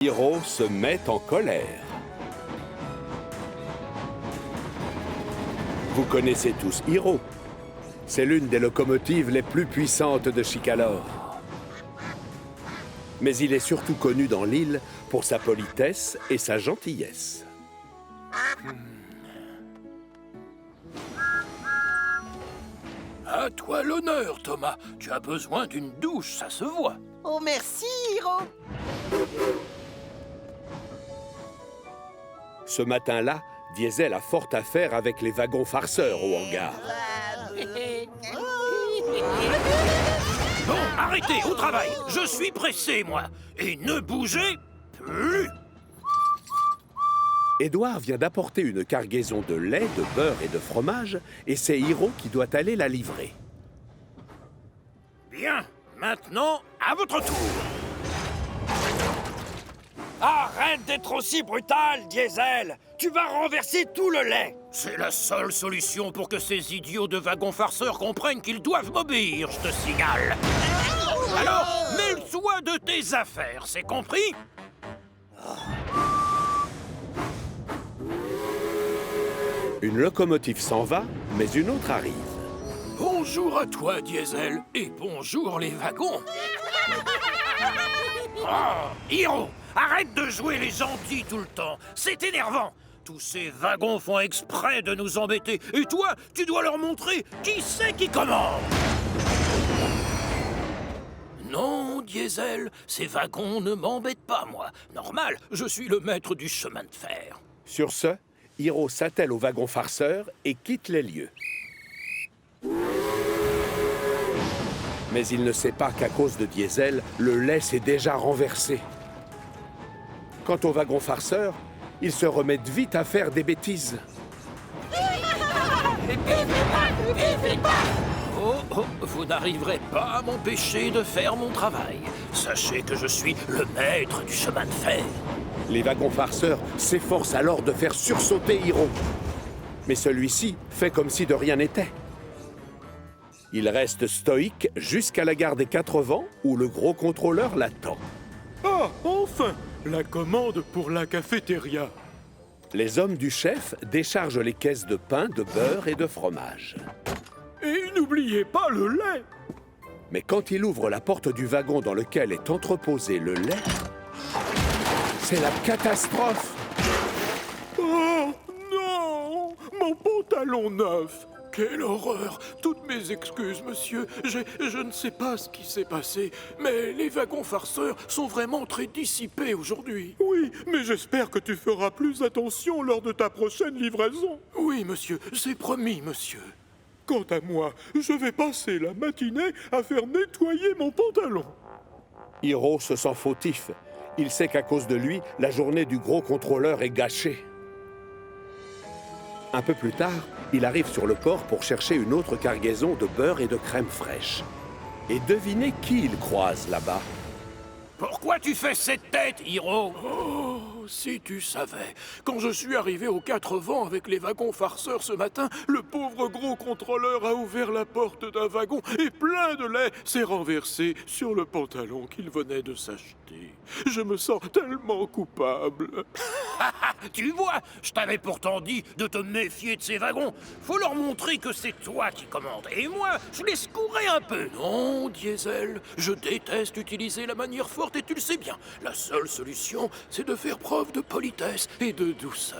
Hiro se met en colère. Vous connaissez tous Hiro. C'est l'une des locomotives les plus puissantes de Chicalor. Mais il est surtout connu dans l'île pour sa politesse et sa gentillesse. À toi l'honneur, Thomas. Tu as besoin d'une douche, ça se voit. Oh, merci, Hiro. Ce matin-là, Diesel a fort affaire avec les wagons farceurs au hangar. Bon, arrêtez, au travail. Je suis pressé, moi. Et ne bougez plus. Édouard vient d'apporter une cargaison de lait, de beurre et de fromage, et c'est Hiro qui doit aller la livrer. Bien, maintenant, à votre tour. Arrête d'être aussi brutal, Diesel. Tu vas renverser tout le lait. C'est la seule solution pour que ces idiots de wagons farceurs comprennent qu'ils doivent m'obéir, je te signale. Alors, mêle-toi de tes affaires, c'est compris? Une locomotive s'en va, mais une autre arrive. Bonjour à toi, Diesel, et bonjour les wagons. Oh, Hiro, arrête de jouer les gentils tout le temps, c'est énervant. Tous ces wagons font exprès de nous embêter, et toi, tu dois leur montrer qui c'est qui commande. Non, Diesel, ces wagons ne m'embêtent pas, moi. Normal, je suis le maître du chemin de fer. Sur ce, Hiro s'attelle au wagon farceur et quitte les lieux. Mais il ne sait pas qu'à cause de Diesel, le lait s'est déjà renversé. Quant au wagon farceur, ils se remettent vite à faire des bêtises. Oh, vous n'arriverez pas à m'empêcher de faire mon travail. Sachez que je suis le maître du chemin de fer. Les wagons farceurs s'efforcent alors de faire sursauter Hiro. Mais celui-ci fait comme si de rien n'était. Il reste stoïque jusqu'à la gare des Quatre Vents où le gros contrôleur l'attend. Ah, enfin! La commande pour la cafétéria. Les hommes du chef déchargent les caisses de pain, de beurre et de fromage. Et n'oubliez pas le lait! Mais quand il ouvre la porte du wagon dans lequel est entreposé le lait, c'est la catastrophe! Oh, non! Mon pantalon neuf! Quelle horreur! Toutes mes excuses, monsieur. Je ne sais pas ce qui s'est passé, mais les wagons farceurs sont vraiment très dissipés aujourd'hui. Oui, mais j'espère que tu feras plus attention lors de ta prochaine livraison. Oui, monsieur, c'est promis, monsieur. Quant à moi, je vais passer la matinée à faire nettoyer mon pantalon. Hiro se sent fautif. Il sait qu'à cause de lui, la journée du gros contrôleur est gâchée. Un peu plus tard, il arrive sur le port pour chercher une autre cargaison de beurre et de crème fraîche. Et devinez qui il croise là-bas. Pourquoi tu fais cette tête, Hiro? Oh, si tu savais. Quand je suis arrivé aux Quatre Vents avec les wagons farceurs ce matin, le pauvre gros contrôleur a ouvert la porte d'un wagon et plein de lait s'est renversé sur le pantalon qu'il venait de s'acheter. Je me sens tellement coupable. Tu vois, je t'avais pourtant dit de te méfier de ces wagons. Faut leur montrer que c'est toi qui commandes. Et moi, je les secouerai un peu. Non, Diesel, je déteste utiliser la manière forte et tu le sais bien. La seule solution, c'est de faire preuve de politesse et de douceur.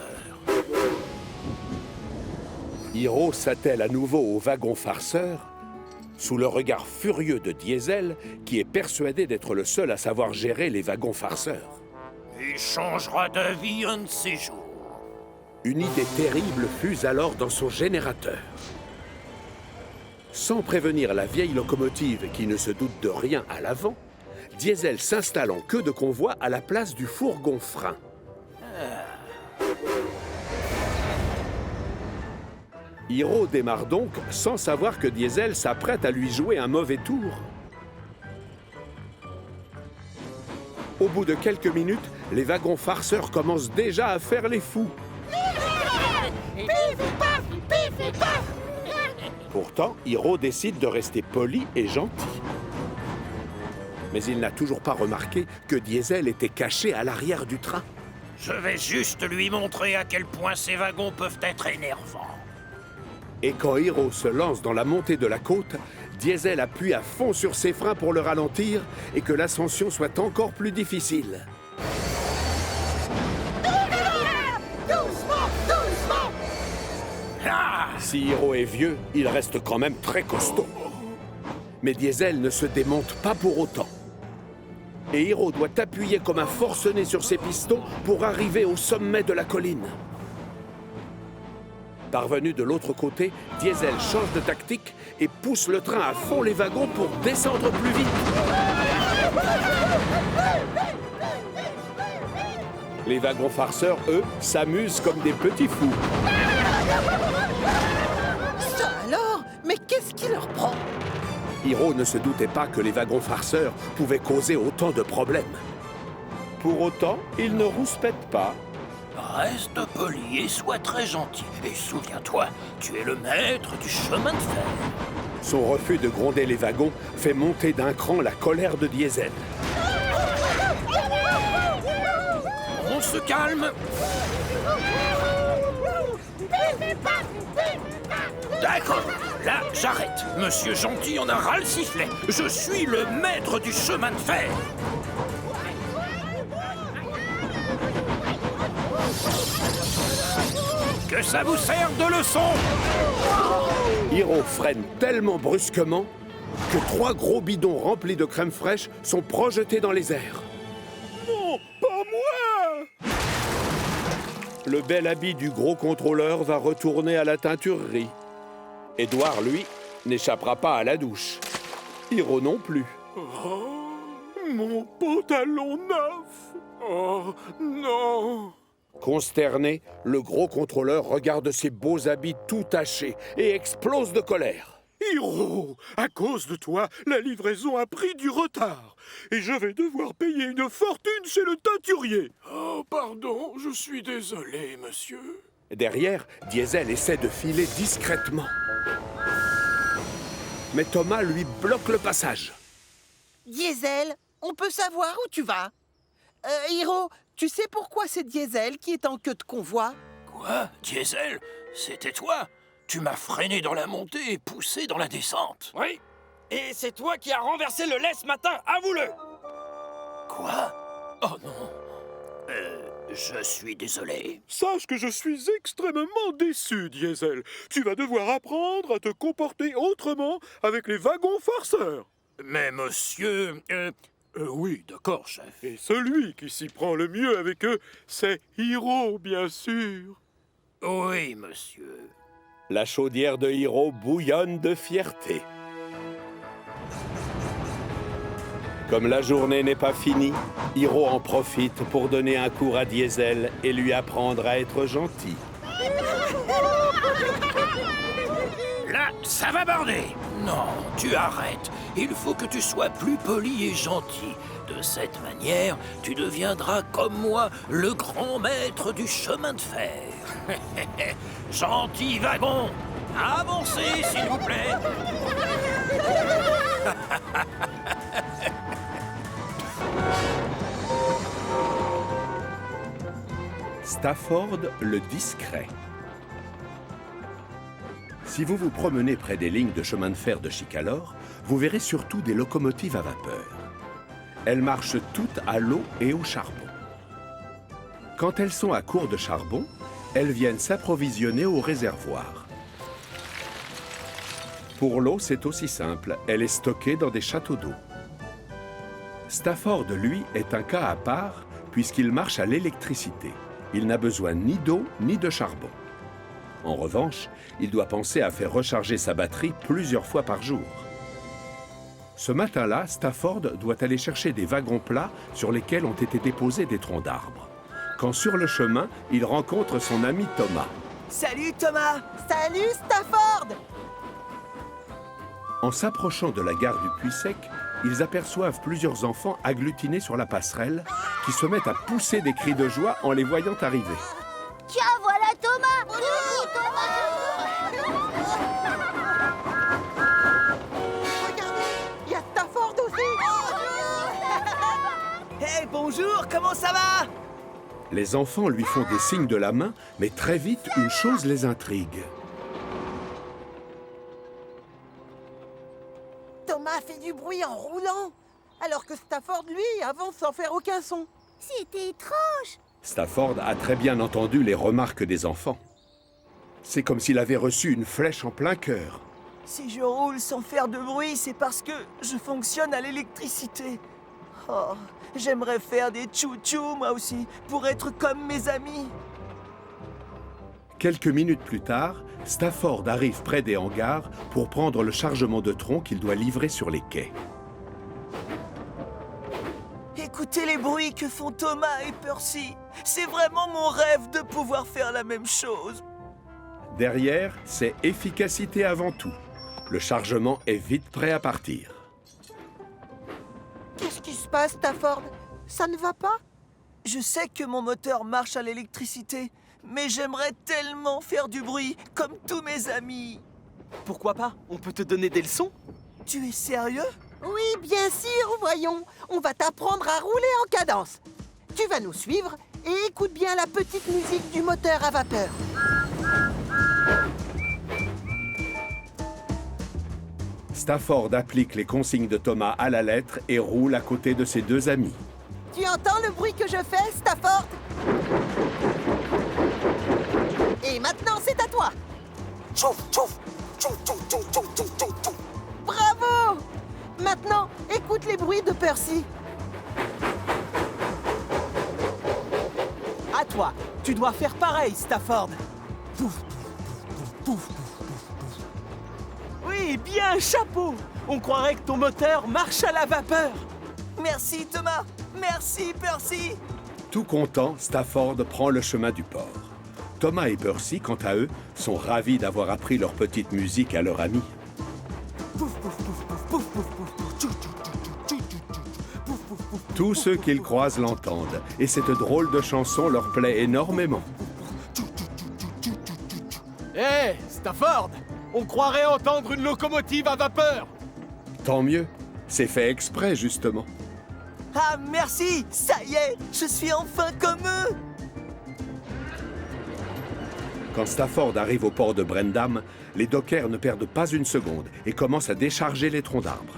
Hiro s'attelle à nouveau au wagon farceur, sous le regard furieux de Diesel, qui est persuadé d'être le seul à savoir gérer les wagons farceurs. Il changera d'avis un de ces jours. Une idée terrible fuse alors dans son générateur. Sans prévenir la vieille locomotive qui ne se doute de rien à l'avant, Diesel s'installe en queue de convoi à la place du fourgon frein. Hiro démarre donc sans savoir que Diesel s'apprête à lui jouer un mauvais tour. Au bout de quelques minutes, les wagons farceurs commencent déjà à faire les fous. Pourtant, Hiro décide de rester poli et gentil. Mais il n'a toujours pas remarqué que Diesel était caché à l'arrière du train. Je vais juste lui montrer à quel point ces wagons peuvent être énervants. Et quand Hiro se lance dans la montée de la côte, Diesel appuie à fond sur ses freins pour le ralentir et que l'ascension soit encore plus difficile. Doucement, doucement! Ah! Si Hiro est vieux, il reste quand même très costaud. Mais Diesel ne se démonte pas pour autant. Et Hiro doit appuyer comme un forcené sur ses pistons pour arriver au sommet de la colline. Parvenu de l'autre côté, Diesel change de tactique et pousse le train à fond les wagons pour descendre plus vite. Les wagons farceurs, eux, s'amusent comme des petits fous. Ça alors? Mais qu'est-ce qui leur prend? Hiro ne se doutait pas que les wagons farceurs pouvaient causer autant de problèmes. Pour autant, il ne rouspète pas. Reste poli et sois très gentil. Et souviens-toi, tu es le maître du chemin de fer. Son refus de gronder les wagons fait monter d'un cran la colère de Diesel. On se calme. D'accord, là j'arrête. Monsieur Gentil en a ras le sifflet. Je suis le maître du chemin de fer. Que ça vous serve de leçon! Hiro freine tellement brusquement que 3 gros bidons remplis de crème fraîche sont projetés dans les airs. Non, pas moi! Le bel habit du gros contrôleur va retourner à la teinturerie. Édouard, lui, n'échappera pas à la douche. Hiro non plus. Oh, mon pantalon neuf! Oh, non! Consterné, le gros contrôleur regarde ses beaux habits tout tachés et explose de colère. Hiro, à cause de toi, la livraison a pris du retard. Et je vais devoir payer une fortune chez le teinturier. Oh, pardon, je suis désolé, monsieur. Derrière, Diesel essaie de filer discrètement. Mais Thomas lui bloque le passage. Diesel, on peut savoir où tu vas? Hiro, tu sais pourquoi c'est Diesel qui est en queue de convoi? Quoi? Diesel? C'était toi? Tu m'as freiné dans la montée et poussé dans la descente. Oui, et c'est toi qui as renversé le lait ce matin, avoue-le! Quoi? Oh non. Je suis désolé. Sache que je suis extrêmement déçu, Diesel. Tu vas devoir apprendre à te comporter autrement avec les wagons farceurs. Mais monsieur... oui, d'accord, chef. Et celui qui s'y prend le mieux avec eux, c'est Hiro, bien sûr. Oui, monsieur. La chaudière de Hiro bouillonne de fierté. Comme la journée n'est pas finie, Hiro en profite pour donner un cours à Diesel et lui apprendre à être gentil. Là, ça va border. Non, tu arrêtes. Il faut que tu sois plus poli et gentil. De cette manière, tu deviendras comme moi le grand maître du chemin de fer. Gentil wagon, avancez s'il vous plaît. Stafford le discret. Si vous vous promenez près des lignes de chemin de fer de Chicalor, vous verrez surtout des locomotives à vapeur. Elles marchent toutes à l'eau et au charbon. Quand elles sont à court de charbon, elles viennent s'approvisionner au réservoir. Pour l'eau, c'est aussi simple. Elle est stockée dans des châteaux d'eau. Stafford, lui, est un cas à part puisqu'il marche à l'électricité. Il n'a besoin ni d'eau ni de charbon. En revanche, il doit penser à faire recharger sa batterie plusieurs fois par jour. Ce matin-là, Stafford doit aller chercher des wagons plats sur lesquels ont été déposés des troncs d'arbres. Quand sur le chemin, il rencontre son ami Thomas. Salut Thomas! Salut Stafford! En s'approchant de la gare du Puy-Sec, ils aperçoivent plusieurs enfants agglutinés sur la passerelle qui se mettent à pousser des cris de joie en les voyant arriver. Tiens, voilà Thomas! Regardez, il y a Stafford aussi! Bonjour, comment ça va? Les enfants lui font des signes de la main, mais très vite, une chose les intrigue. Thomas fait du bruit en roulant, alors que Stafford, lui, avance sans faire aucun son. C'était étrange. Stafford a très bien entendu les remarques des enfants. C'est comme s'il avait reçu une flèche en plein cœur. Si je roule sans faire de bruit, c'est parce que je fonctionne à l'électricité. Oh, j'aimerais faire des tchou-tchou, moi aussi, pour être comme mes amis. Quelques minutes plus tard, Stafford arrive près des hangars pour prendre le chargement de tronc qu'il doit livrer sur les quais. Écoutez les bruits que font Thomas et Percy. C'est vraiment mon rêve de pouvoir faire la même chose. Derrière, c'est efficacité avant tout. Le chargement est vite prêt à partir. Qu'est-ce qui se passe, Stafford? Ça ne va pas? Je sais que mon moteur marche à l'électricité, mais j'aimerais tellement faire du bruit, comme tous mes amis. Pourquoi pas? On peut te donner des leçons? Tu es sérieux? Oui, bien sûr, voyons. On va t'apprendre à rouler en cadence. Tu vas nous suivre et écoute bien la petite musique du moteur à vapeur. Stafford applique les consignes de Thomas à la lettre et roule à côté de ses deux amis. Tu entends le bruit que je fais, Stafford? Et maintenant, c'est à toi. Tchouf, tchouf, tchouf, tchouf, tchouf, tchouf, tchouf, tchouf, tchouf. Bravo! Maintenant, écoute les bruits de Percy. À toi, tu dois faire pareil, Stafford. Pouf, pouf, pouf, pouf. Oui, bien, chapeau. On croirait que ton moteur marche à la vapeur. Merci, Thomas. Merci, Percy. Tout content, Stafford prend le chemin du port. Thomas et Percy, quant à eux, sont ravis d'avoir appris leur petite musique à leur ami. Pouf, pouf, pouf, pouf, pouf, pouf, pouf, pouf, tchou, tchou, tchou, tchou, tchou, tchou. Pouf, pouf, pouf. Tous ceux qu'ils croisent l'entendent, et cette drôle de chanson leur plaît énormément. Hé, Stafford! On croirait entendre une locomotive à vapeur! Tant mieux, c'est fait exprès justement. Ah, merci. Ça y est, je suis enfin comme eux. Quand Stafford arrive au port de Brendam, les dockers ne perdent pas une seconde et commencent à décharger les troncs d'arbres.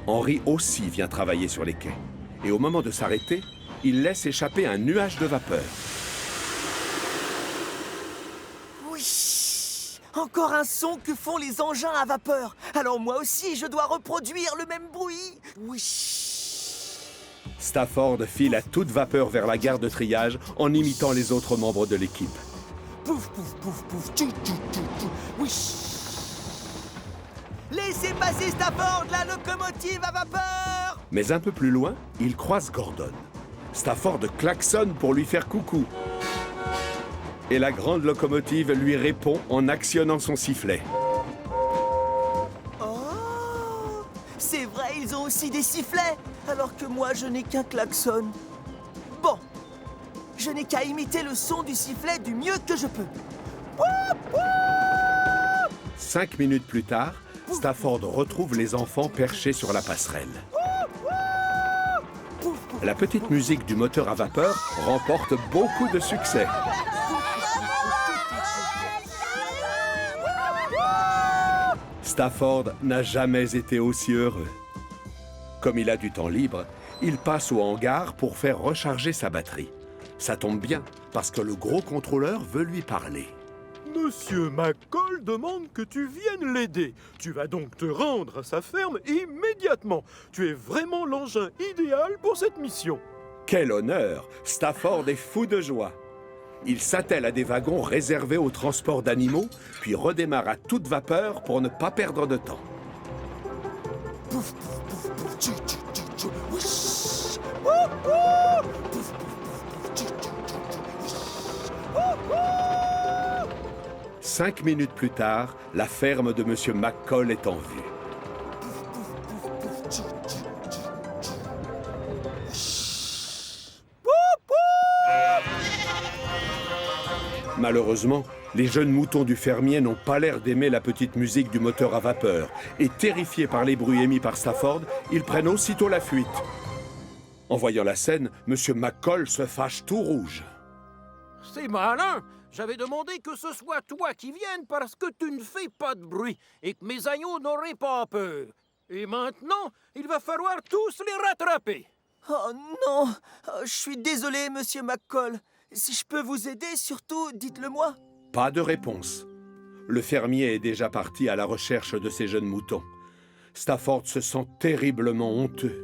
Henry aussi vient travailler sur les quais. Et au moment de s'arrêter, il laisse échapper un nuage de vapeur. Oui. Encore un son que font les engins à vapeur. Alors moi aussi, je dois reproduire le même bruit. Oui. Stafford file à toute vapeur vers la gare de triage en imitant les autres membres de l'équipe. Pouf, pouf, pouf, pouf, tchou, tchou, tchou, tchou. Oui. Laissez passer Stafford, la locomotive à vapeur. Mais un peu plus loin, il croise Gordon. Stafford klaxonne pour lui faire coucou. Et la grande locomotive lui répond en actionnant son sifflet. Oh, c'est vrai, ils ont aussi des sifflets, alors que moi, je n'ai qu'un klaxon. Bon, je n'ai qu'à imiter le son du sifflet du mieux que je peux. 5 minutes plus tard, Stafford retrouve les enfants perchés sur la passerelle. La petite musique du moteur à vapeur remporte beaucoup de succès. Stafford n'a jamais été aussi heureux. Comme il a du temps libre, il passe au hangar pour faire recharger sa batterie. Ça tombe bien, parce que le gros contrôleur veut lui parler. Monsieur McCall demande que tu viennes l'aider. Tu vas donc te rendre à sa ferme immédiatement. Tu es vraiment l'engin idéal pour cette mission. Quel honneur! Stafford est fou de joie. Il s'attelle à des wagons réservés au transport d'animaux, puis redémarre à toute vapeur pour ne pas perdre de temps. Pouf, pouf, pouf, pouf, tchou, tchou, tchou, tchou, wouch. Wouh, wouh. Pouf, pouf, pouf, pouf, tchou, tchou, tchou, tchou, wouch. Wouh, wouh. 5 minutes plus tard, la ferme de Monsieur McCall est en vue. Pouf, pouf, pouf, pouf, tchou, tchou, tchou, tchou. Wouch. Wouh, wouh. Malheureusement, les jeunes moutons du fermier n'ont pas l'air d'aimer la petite musique du moteur à vapeur, et terrifiés par les bruits émis par Stafford, ils prennent aussitôt la fuite. En voyant la scène, M. McCall se fâche tout rouge. C'est malin. J'avais demandé que ce soit toi qui viennes parce que tu ne fais pas de bruit et que mes agneaux n'auraient pas peur. Et maintenant, il va falloir tous les rattraper. Oh non! Je suis désolé, monsieur McCall. Si je peux vous aider, surtout, dites-le-moi. Pas de réponse. Le fermier est déjà parti à la recherche de ses jeunes moutons. Stafford se sent terriblement honteux.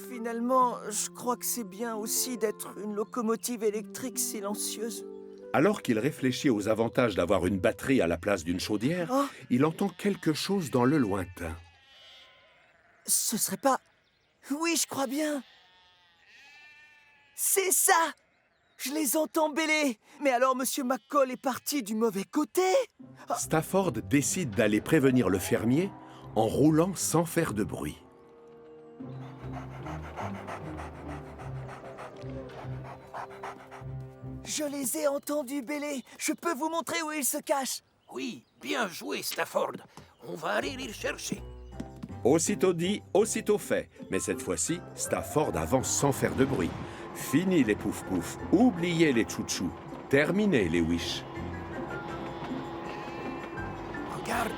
Finalement, je crois que c'est bien aussi d'être une locomotive électrique silencieuse. Alors qu'il réfléchit aux avantages d'avoir une batterie à la place d'une chaudière, Oh. il entend quelque chose dans le lointain. Ce serait pas... Oui, je crois bien. C'est ça! Je les entends bêler. Mais alors, monsieur McCall est parti du mauvais côté? Stafford décide d'aller prévenir le fermier en roulant sans faire de bruit. Je les ai entendus bêler. Je peux vous montrer où ils se cachent. Oui, bien joué, Stafford. On va aller les chercher. Aussitôt dit, aussitôt fait. Mais cette fois-ci, Stafford avance sans faire de bruit. Fini les pouf-pouf, oubliez les chouchous, terminez les wish. Regarde,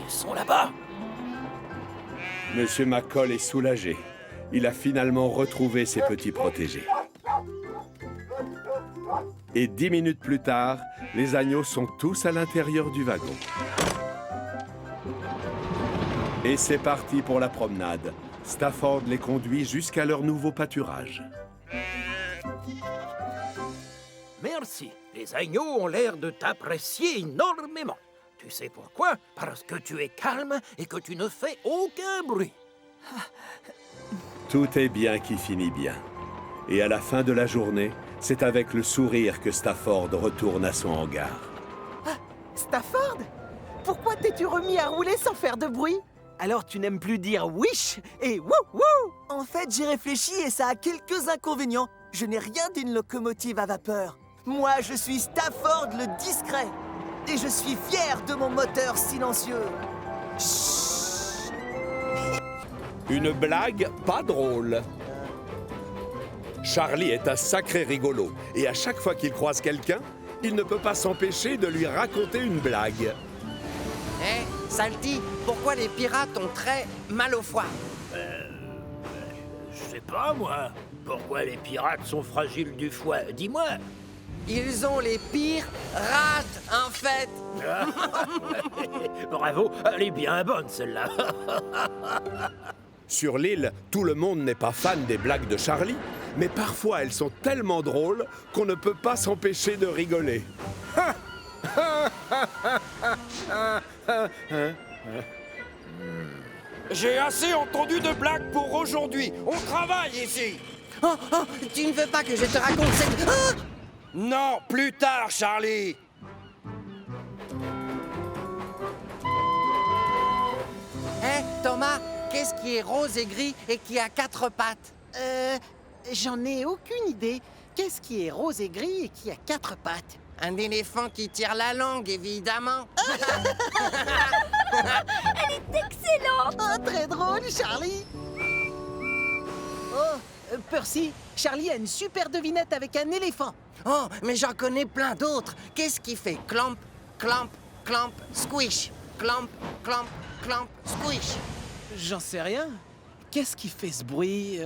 ils sont là-bas. Monsieur McCall est soulagé. Il a finalement retrouvé ses petits protégés. Et 10 minutes plus tard, les agneaux sont tous à l'intérieur du wagon. Et c'est parti pour la promenade. Stafford les conduit jusqu'à leur nouveau pâturage. Merci. Les agneaux ont l'air de t'apprécier énormément. Tu sais pourquoi? Parce que tu es calme et que tu ne fais aucun bruit. Tout est bien qui finit bien. Et à la fin de la journée, c'est avec le sourire que Stafford retourne à son hangar. Stafford? Pourquoi t'es-tu remis à rouler sans faire de bruit? Alors tu n'aimes plus dire wish et wouh. En fait, j'ai réfléchi et ça a quelques inconvénients. Je n'ai rien d'une locomotive à vapeur. Moi, je suis Stafford le discret. Et je suis fier de mon moteur silencieux. Chut. Une blague pas drôle. Charlie est un sacré rigolo. Et à chaque fois qu'il croise quelqu'un, il ne peut pas s'empêcher de lui raconter une blague. Hé, Salty, pourquoi les pirates ont très mal au foie? Je sais pas, moi. Pourquoi les pirates sont fragiles du foie? Dis-moi. Ils ont les pires rats, en fait. Bravo, elle est bien bonne, celle-là. Sur l'île, tout le monde n'est pas fan des blagues de Charlie, mais parfois elles sont tellement drôles qu'on ne peut pas s'empêcher de rigoler. J'ai assez entendu de blagues pour aujourd'hui. On travaille ici. Oh, tu ne veux pas que je te raconte cette... Ah! Non, plus tard, Charlie. Hé, Thomas, qu'est-ce qui est rose et gris et qui a 4 pattes? J'en ai aucune idée. Qu'est-ce qui est rose et gris et qui a 4 pattes? Un éléphant qui tire la langue, évidemment. Excellent! Oh, très drôle, Charlie. Oh, Percy, Charlie a une super devinette avec un éléphant. Oh, mais j'en connais plein d'autres. Qu'est-ce qui fait clamp, clamp, clamp, squish? Clamp, clamp, clamp, squish. J'en sais rien. Qu'est-ce qui fait ce bruit?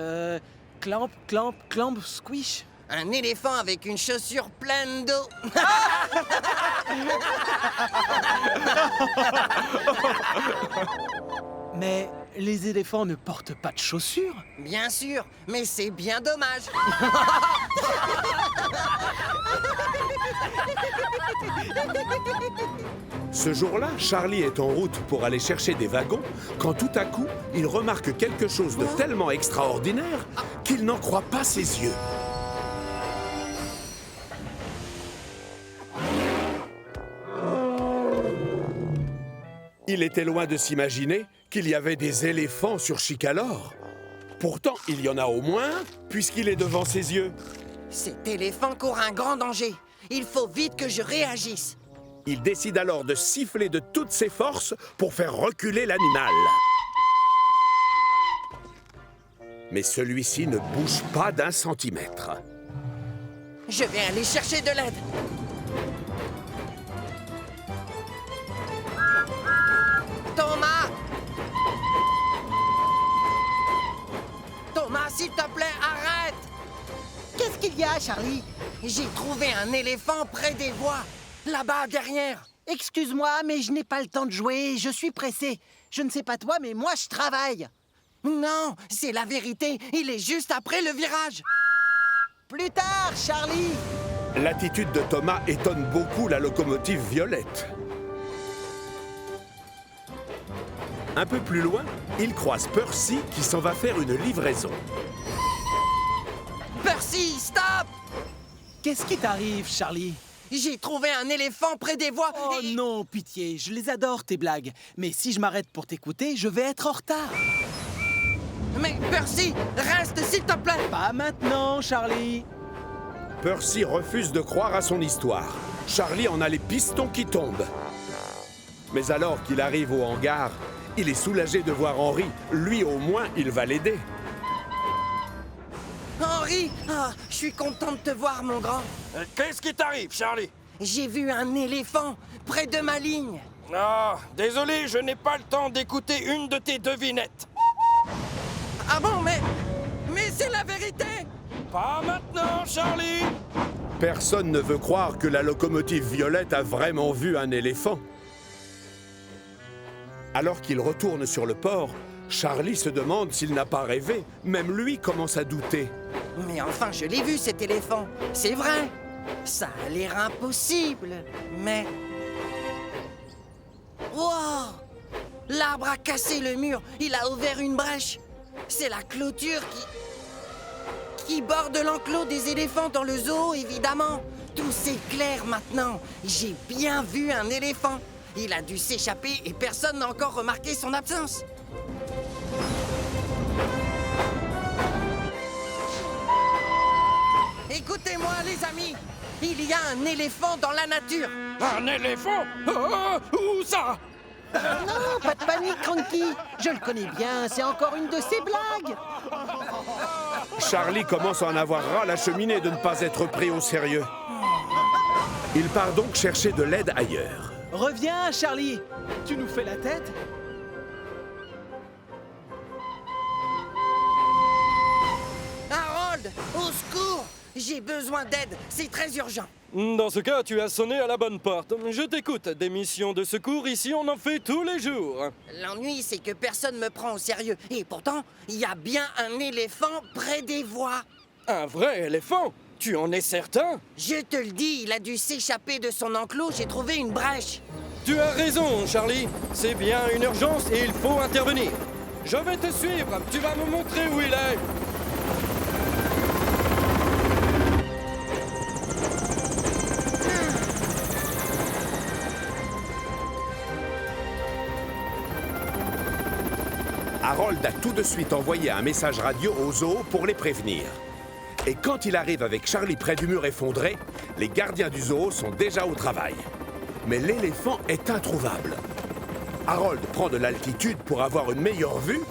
Clamp, clamp, clamp, squish. Un éléphant avec une chaussure pleine d'eau. Mais les éléphants ne portent pas de chaussures. Bien sûr, mais c'est bien dommage. Ce jour-là, Charlie est en route pour aller chercher des wagons quand tout à coup, il remarque quelque chose de tellement extraordinaire qu'il n'en croit pas ses yeux. Il était loin de s'imaginer qu'il y avait des éléphants sur Chicalor. Pourtant, il y en a au moins, puisqu'il est devant ses yeux. Cet éléphant court un grand danger. Il faut vite que je réagisse. Il décide alors de siffler de toutes ses forces pour faire reculer l'animal. Mais celui-ci ne bouge pas d'un centimètre. Je vais aller chercher de l'aide. Thomas! Thomas, s'il te plaît, arrête! Qu'est-ce qu'il y a, Charlie? J'ai trouvé un éléphant près des voies, là-bas, derrière. Excuse-moi, mais je n'ai pas le temps de jouer, je suis pressé. Je ne sais pas toi, mais moi, je travaille. Non, c'est la vérité, il est juste après le virage. Plus tard, Charlie! L'attitude de Thomas étonne beaucoup la locomotive violette. Un peu plus loin, il croise Percy qui s'en va faire une livraison. Percy, stop! Qu'est-ce qui t'arrive, Charlie? J'ai trouvé un éléphant près des voies. Oh non, pitié, je les adore, tes blagues. Mais si je m'arrête pour t'écouter, je vais être en retard. Mais Percy, reste s'il te plaît. Pas maintenant, Charlie. Percy refuse de croire à son histoire. Charlie en a les pistons qui tombent. Mais alors qu'il arrive au hangar, il est soulagé de voir Henry. Lui, au moins, il va l'aider. Henry, je suis content de te voir, mon grand. Qu'est-ce qui t'arrive, Charlie? J'ai vu un éléphant près de ma ligne. Ah, désolé, je n'ai pas le temps d'écouter une de tes devinettes. Ah bon, mais c'est la vérité. Pas maintenant, Charlie! Personne ne veut croire que la locomotive violette a vraiment vu un éléphant. Alors qu'il retourne sur le port, Charlie se demande s'il n'a pas rêvé. Même lui commence à douter. Mais enfin, je l'ai vu, cet éléphant. C'est vrai. Ça a l'air impossible, mais... Wow! L'arbre a cassé le mur. Il a ouvert une brèche. C'est la clôture qui borde l'enclos des éléphants dans le zoo, évidemment. Tout s'éclaire maintenant. J'ai bien vu un éléphant. Il a dû s'échapper et personne n'a encore remarqué son absence. Écoutez-moi, les amis. Il y a un éléphant dans la nature. Un éléphant? Oh, où ça? Non, pas de panique, Cranky. Je le connais bien, c'est encore une de ses blagues. Charlie commence à en avoir ras la cheminée de ne pas être pris au sérieux. Il part donc chercher de l'aide ailleurs. Reviens, Charlie. Tu nous fais la tête? Harold, au secours! J'ai besoin d'aide, c'est très urgent. Dans ce cas, tu as sonné à la bonne porte. Je t'écoute. Des missions de secours, ici, on en fait tous les jours. L'ennui, c'est que personne me prend au sérieux. Et pourtant, il y a bien un éléphant près des voies. Un vrai éléphant? Tu en es certain? Je te le dis, il a dû s'échapper de son enclos, j'ai trouvé une brèche. Tu as raison, Charlie. C'est bien une urgence et il faut intervenir. Je vais te suivre. Tu vas me montrer où il est. Harold a tout de suite envoyé un message radio au zoo pour les prévenir. Et quand il arrive avec Charlie près du mur effondré, les gardiens du zoo sont déjà au travail. Mais l'éléphant est introuvable. Harold prend de l'altitude pour avoir une meilleure vue,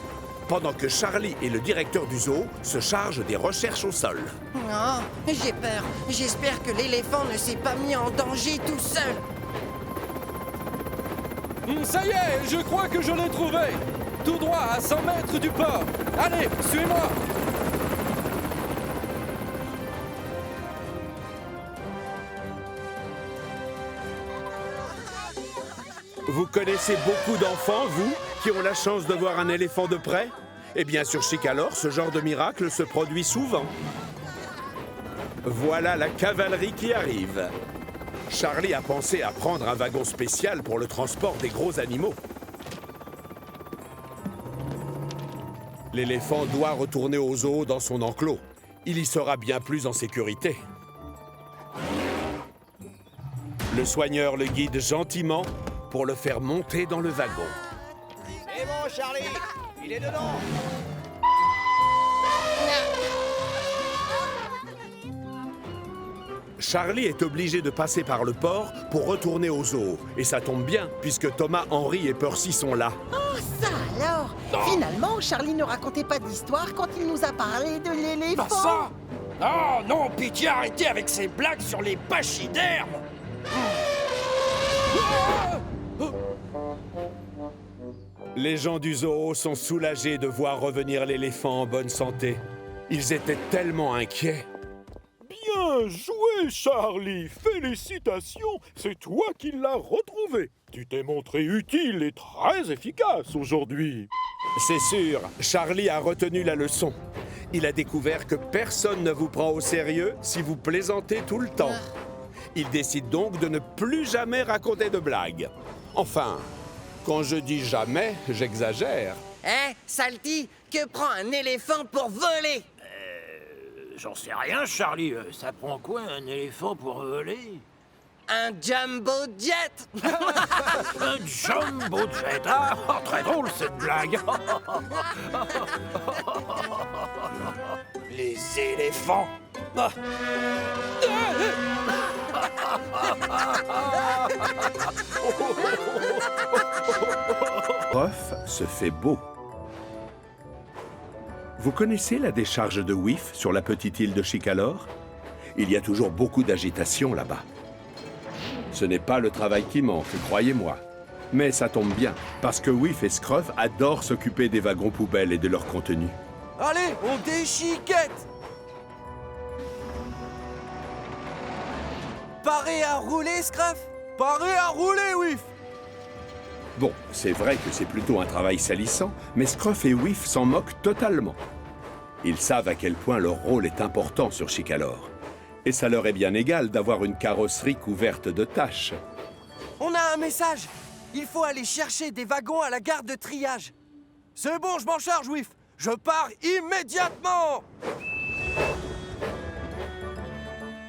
pendant que Charlie et le directeur du zoo se chargent des recherches au sol. Oh, j'ai peur. J'espère que l'éléphant ne s'est pas mis en danger tout seul. Ça y est, je crois que je l'ai trouvé. Tout droit, à 100 mètres du port. Allez, suis-moi. Vous connaissez beaucoup d'enfants, vous, qui ont la chance de voir un éléphant de près? Eh bien, sur Chicalor, ce genre de miracle se produit souvent. Voilà la cavalerie qui arrive. Charlie a pensé à prendre un wagon spécial pour le transport des gros animaux. L'éléphant doit retourner au zoo dans son enclos. Il y sera bien plus en sécurité. Le soigneur le guide gentiment pour le faire monter dans le wagon. C'est bon, Charlie. Il est dedans. Charlie est obligé de passer par le port pour retourner au zoo. Et ça tombe bien, puisque Thomas, Henry et Percy sont là. Oh, ça alors! Finalement, Charlie ne racontait pas d'histoire quand il nous a parlé de l'éléphant. Pas ça! Oh non, pitié, arrêtez avec ces blagues sur les pachydermes! Les gens du zoo sont soulagés de voir revenir l'éléphant en bonne santé. Ils étaient tellement inquiets. Bien joué, Charlie. Félicitations. C'est toi qui l'as retrouvé. Tu t'es montré utile et très efficace aujourd'hui. C'est sûr, Charlie a retenu la leçon. Il a découvert que personne ne vous prend au sérieux si vous plaisantez tout le temps. Il décide donc de ne plus jamais raconter de blagues. Enfin, quand je dis jamais, j'exagère. Hein, Salty, que prend un éléphant pour voler? J'en sais rien, Charlie. Ça prend quoi, un éléphant pour voler? Un jumbo jet. Un jumbo jet. Ah, très drôle, cette blague. Les éléphants! Ah. Scruff se fait beau. Vous connaissez la décharge de Whiff sur la petite île de Chicalor? Il y a toujours beaucoup d'agitation là-bas. Ce n'est pas le travail qui manque, croyez-moi. Mais ça tombe bien, parce que Whiff et Scruff adorent s'occuper des wagons poubelles et de leur contenu. Allez, on déchiquette! Paré à rouler, Scruff? Paré à rouler, Whiff! Bon, c'est vrai que c'est plutôt un travail salissant, mais Scruff et Whiff s'en moquent totalement. Ils savent à quel point leur rôle est important sur Chicalor. Et ça leur est bien égal d'avoir une carrosserie couverte de taches. On a un message! Il faut aller chercher des wagons à la gare de triage. C'est bon, je m'en charge, Whiff. Je pars immédiatement!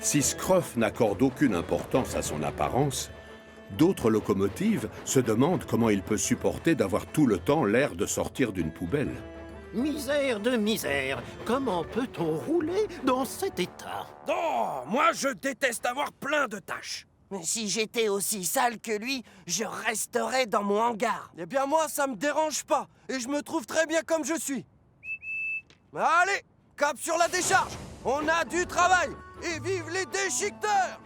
Si Scruff n'accorde aucune importance à son apparence, d'autres locomotives se demandent comment il peut supporter d'avoir tout le temps l'air de sortir d'une poubelle. Misère de misère. Comment peut-on rouler dans cet état? Oh, moi je déteste avoir plein de tâches. Si j'étais aussi sale que lui, je resterais dans mon hangar. Eh bien moi, ça me dérange pas. Et je me trouve très bien comme je suis. Allez, cap sur la décharge. On a du travail. Et vive les déchiqueteurs!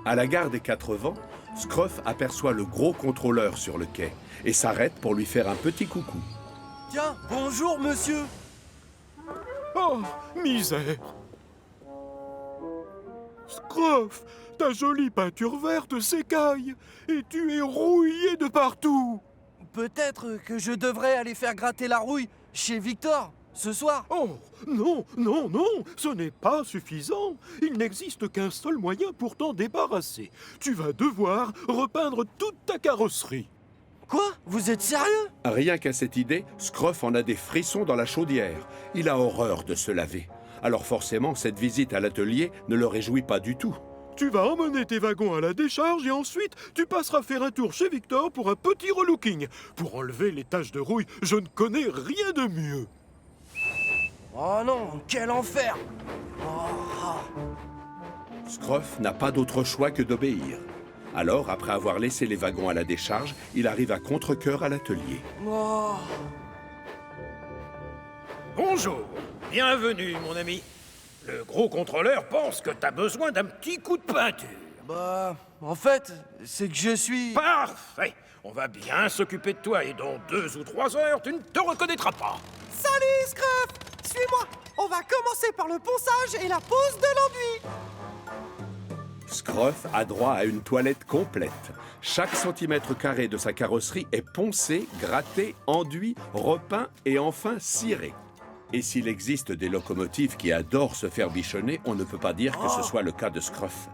À la gare des Quatre Vents, Scruff aperçoit le gros contrôleur sur le quai et s'arrête pour lui faire un petit coucou. Tiens, bonjour, monsieur. Oh, misère. Scruff, ta jolie peinture verte s'écaille et tu es rouillé de partout. Peut-être que je devrais aller faire gratter la rouille chez Victor, ce soir. Oh, non, non, non, ce n'est pas suffisant. Il n'existe qu'un seul moyen pour t'en débarrasser. Tu vas devoir repeindre toute ta carrosserie. Quoi? Vous êtes sérieux? Rien qu'à cette idée, Scruff en a des frissons dans la chaudière. Il a horreur de se laver. Alors forcément, cette visite à l'atelier ne le réjouit pas du tout. Tu vas emmener tes wagons à la décharge et ensuite, tu passeras faire un tour chez Victor pour un petit relooking. Pour enlever les taches de rouille, je ne connais rien de mieux. Oh non, quel enfer! Scruff n'a pas d'autre choix que d'obéir. Alors, après avoir laissé les wagons à la décharge, il arrive à contre-cœur à l'atelier. Oh. Bonjour, bienvenue, mon ami. Le gros contrôleur pense que t'as besoin d'un petit coup de peinture. Bah, en fait, c'est que je suis... Parfait. On va bien s'occuper de toi et dans 2 ou 3 heures, tu ne te reconnaîtras pas. Salut, Scruff! Suis-moi! On va commencer par le ponçage et la pose de l'enduit! Scruff a droit à une toilette complète. Chaque centimètre carré de sa carrosserie est poncé, gratté, enduit, repeint et enfin ciré. Et s'il existe des locomotives qui adorent se faire bichonner, on ne peut pas dire que ce soit le cas de Scruff.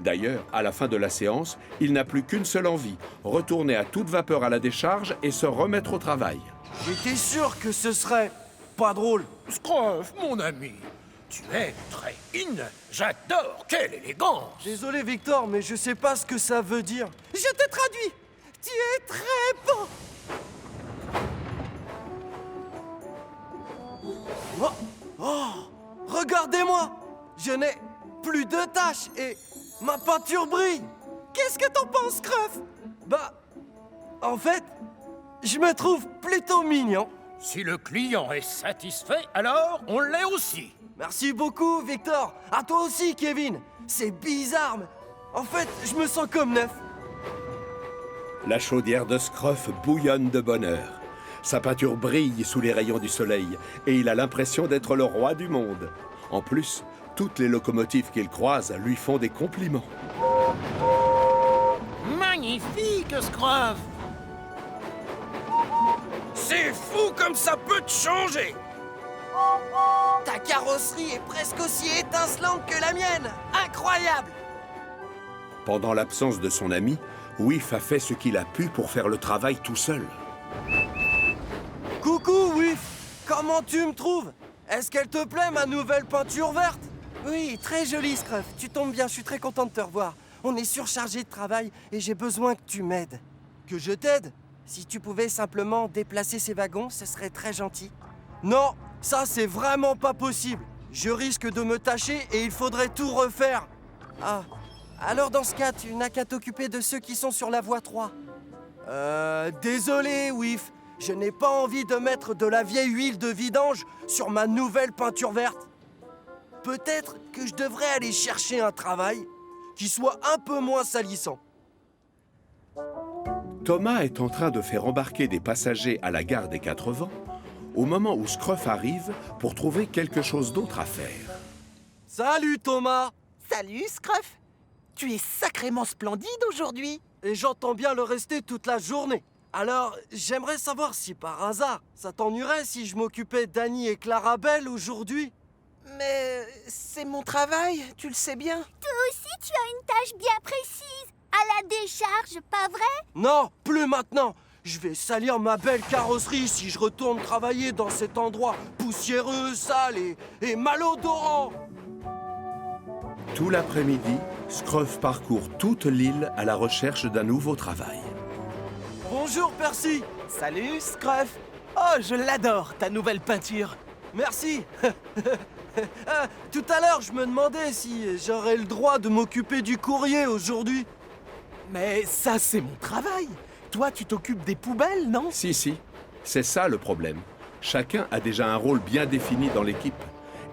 D'ailleurs, à la fin de la séance, il n'a plus qu'une seule envie, retourner à toute vapeur à la décharge et se remettre au travail. J'étais sûr que ce serait pas drôle. Scruff, mon ami, tu es très in. J'adore, quelle élégance. Désolé, Victor, mais je sais pas ce que ça veut dire. Je te traduis! Tu es très beau! Oh, oh, regardez-moi! Je n'ai plus de taches et ma peinture brille. Qu'est-ce que t'en penses, Scruff? Bah, En fait, je me trouve plutôt mignon. Si le client est satisfait, alors on l'est aussi. Merci beaucoup, Victor. À toi aussi, Kevin. C'est bizarre, mais en fait, je me sens comme neuf. La chaudière de Scruff bouillonne de bonheur. Sa peinture brille sous les rayons du soleil et il a l'impression d'être le roi du monde. En plus, toutes les locomotives qu'il croise lui font des compliments. Magnifique, Scruff! C'est fou comme ça peut te changer! Ta carrosserie est presque aussi étincelante que la mienne. Incroyable! Pendant l'absence de son ami, Whiff a fait ce qu'il a pu pour faire le travail tout seul. Coucou, Whiff. Comment tu me trouves? Est-ce qu'elle te plaît, ma nouvelle peinture verte? Oui, très jolie, Scruff. Tu tombes bien, je suis très content de te revoir. On est surchargé de travail et j'ai besoin que tu m'aides. Que je t'aide? Si tu pouvais simplement déplacer ces wagons, ce serait très gentil. Non, ça c'est vraiment pas possible. Je risque de me tâcher et il faudrait tout refaire. Ah, alors dans ce cas, tu n'as qu'à t'occuper de ceux qui sont sur la voie 3. Désolé, Whiff. Je n'ai pas envie de mettre de la vieille huile de vidange sur ma nouvelle peinture verte. Peut-être que je devrais aller chercher un travail qui soit un peu moins salissant. Thomas est en train de faire embarquer des passagers à la gare des Quatre Vents au moment où Scruff arrive pour trouver quelque chose d'autre à faire. Salut, Thomas! Salut, Scruff. Tu es sacrément splendide aujourd'hui. Et j'entends bien le rester toute la journée. Alors, j'aimerais savoir si par hasard, ça t'ennuierait si je m'occupais d'Annie et Clarabelle aujourd'hui? Mais c'est mon travail, tu le sais bien. Toi aussi, tu as une tâche bien précise. À la décharge, pas vrai? Non, plus maintenant. Je vais salir ma belle carrosserie si je retourne travailler dans cet endroit poussiéreux, sale et malodorant. Tout l'après-midi, Scruff parcourt toute l'île à la recherche d'un nouveau travail. Bonjour, Percy. Salut, Scruff. Oh, je l'adore, ta nouvelle peinture. Merci. Tout à l'heure, je me demandais si j'aurais le droit de m'occuper du courrier aujourd'hui. Mais ça, c'est mon travail. Toi, tu t'occupes des poubelles, non? Si, c'est ça le problème. Chacun a déjà un rôle bien défini dans l'équipe.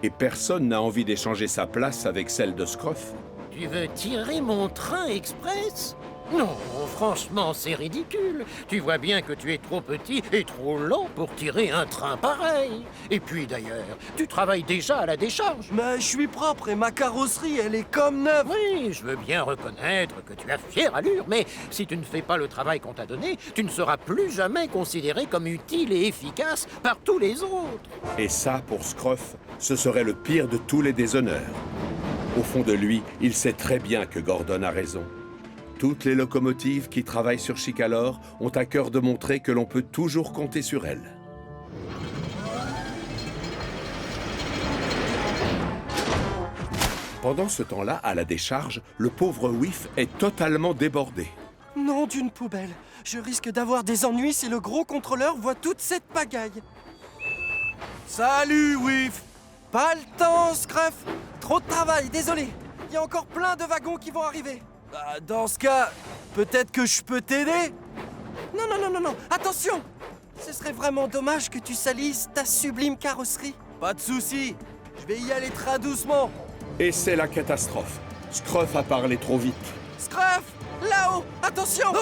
Et personne n'a envie d'échanger sa place avec celle de Scruff. Tu veux tirer mon train express? Non, franchement, c'est ridicule. Tu vois bien que tu es trop petit et trop lent pour tirer un train pareil. Et puis d'ailleurs, tu travailles déjà à la décharge. Mais je suis propre et ma carrosserie, elle est comme neuve. Oui, je veux bien reconnaître que tu as fière allure, mais si tu ne fais pas le travail qu'on t'a donné, tu ne seras plus jamais considéré comme utile et efficace par tous les autres. Et ça, pour Scruff, ce serait le pire de tous les déshonneurs. Au fond de lui, il sait très bien que Gordon a raison. Toutes les locomotives qui travaillent sur Chicalor ont à cœur de montrer que l'on peut toujours compter sur elles. Pendant ce temps-là, à la décharge, le pauvre Whiff est totalement débordé. Nom d'une poubelle. Je risque d'avoir des ennuis si le gros contrôleur voit toute cette pagaille. Salut, Whiff. Pas le temps, Scruff. Trop de travail, désolé. Il y a encore plein de wagons qui vont arriver. Dans ce cas, peut-être que je peux t'aider? Non, attention! Ce serait vraiment dommage que tu salisses ta sublime carrosserie. Pas de souci, je vais y aller très doucement. Et c'est la catastrophe. Scruff a parlé trop vite. Scruff! Là-haut! Attention!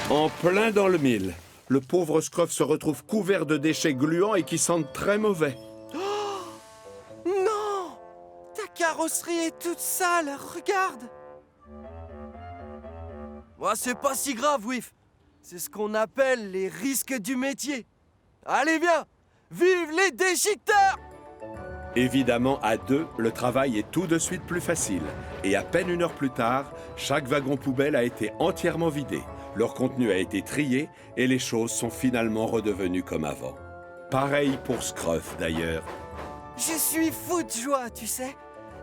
En plein dans le mille, le pauvre Scruff se retrouve couvert de déchets gluants et qui sentent très mauvais. Non! Ta carrosserie est toute sale, regarde! Moi, c'est pas si grave, Whiff. C'est ce qu'on appelle les risques du métier. Allez, viens! Vive les déchiqueteurs! Évidemment, à deux, le travail est tout de suite plus facile. Et à peine une heure plus tard, chaque wagon poubelle a été entièrement vidé. Leur contenu a été trié et les choses sont finalement redevenues comme avant. Pareil pour Scruff, d'ailleurs. Je suis fou de joie, tu sais.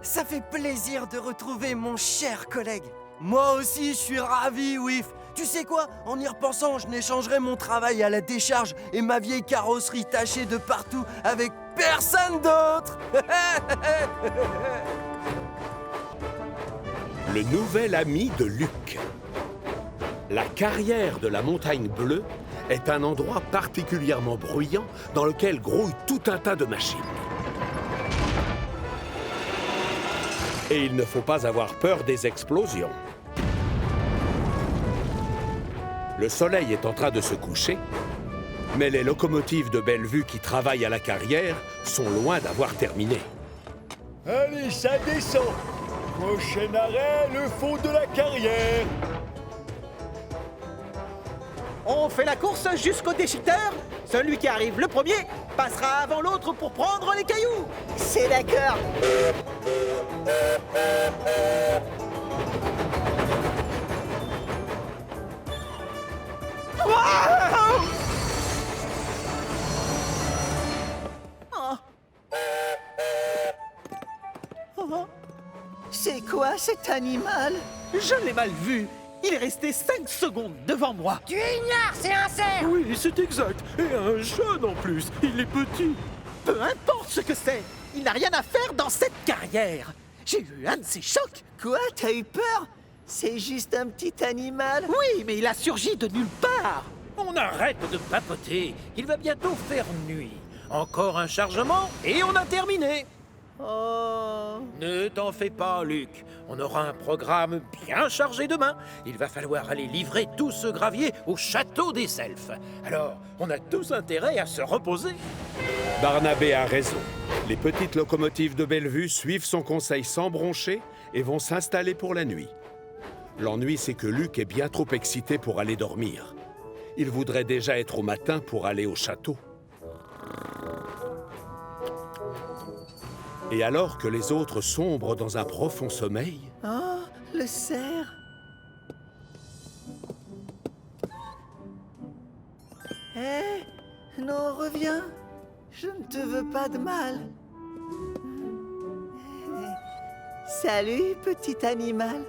Ça fait plaisir de retrouver mon cher collègue. Moi aussi, je suis ravi, Whiff. Tu sais quoi? En y repensant, je n'échangerai mon travail à la décharge et ma vieille carrosserie tachée de partout avec personne d'autre. Le nouvel ami de Luc. La carrière de la Montagne Bleue est un endroit particulièrement bruyant dans lequel grouille tout un tas de machines. Et il ne faut pas avoir peur des explosions. Le soleil est en train de se coucher, mais les locomotives de Bellevue qui travaillent à la carrière sont loin d'avoir terminé. Allez, ça descend. Prochain arrêt, le fond de la carrière. On fait la course jusqu'au déchiqueteur. Celui qui arrive le premier passera avant l'autre pour prendre les cailloux. C'est d'accord. C'est quoi cet animal? Je l'ai mal vu. Il est resté 5 secondes devant moi. Tu ignores, c'est un cerf! Oui, c'est exact. Et un jeune en plus. Il est petit. Peu importe ce que c'est, il n'a rien à faire dans cette carrière. J'ai eu un de ces chocs. Quoi? T'as eu peur? C'est juste un petit animal? Oui, mais il a surgi de nulle part. On arrête de papoter. Il va bientôt faire nuit. Encore un chargement et on a terminé. Oh... Ne t'en fais pas, Luc. On aura un programme bien chargé demain. Il va falloir aller livrer tout ce gravier au château des elfes. Alors, on a tous intérêt à se reposer. Barnabé a raison. Les petites locomotives de Bellevue suivent son conseil sans broncher et vont s'installer pour la nuit. L'ennui, c'est que Luc est bien trop excité pour aller dormir. Il voudrait déjà être au matin pour aller au château. Et alors que les autres sombrent dans un profond sommeil... Oh, le cerf. Hé, non, reviens. Je ne te veux pas de mal. Salut, petit animal.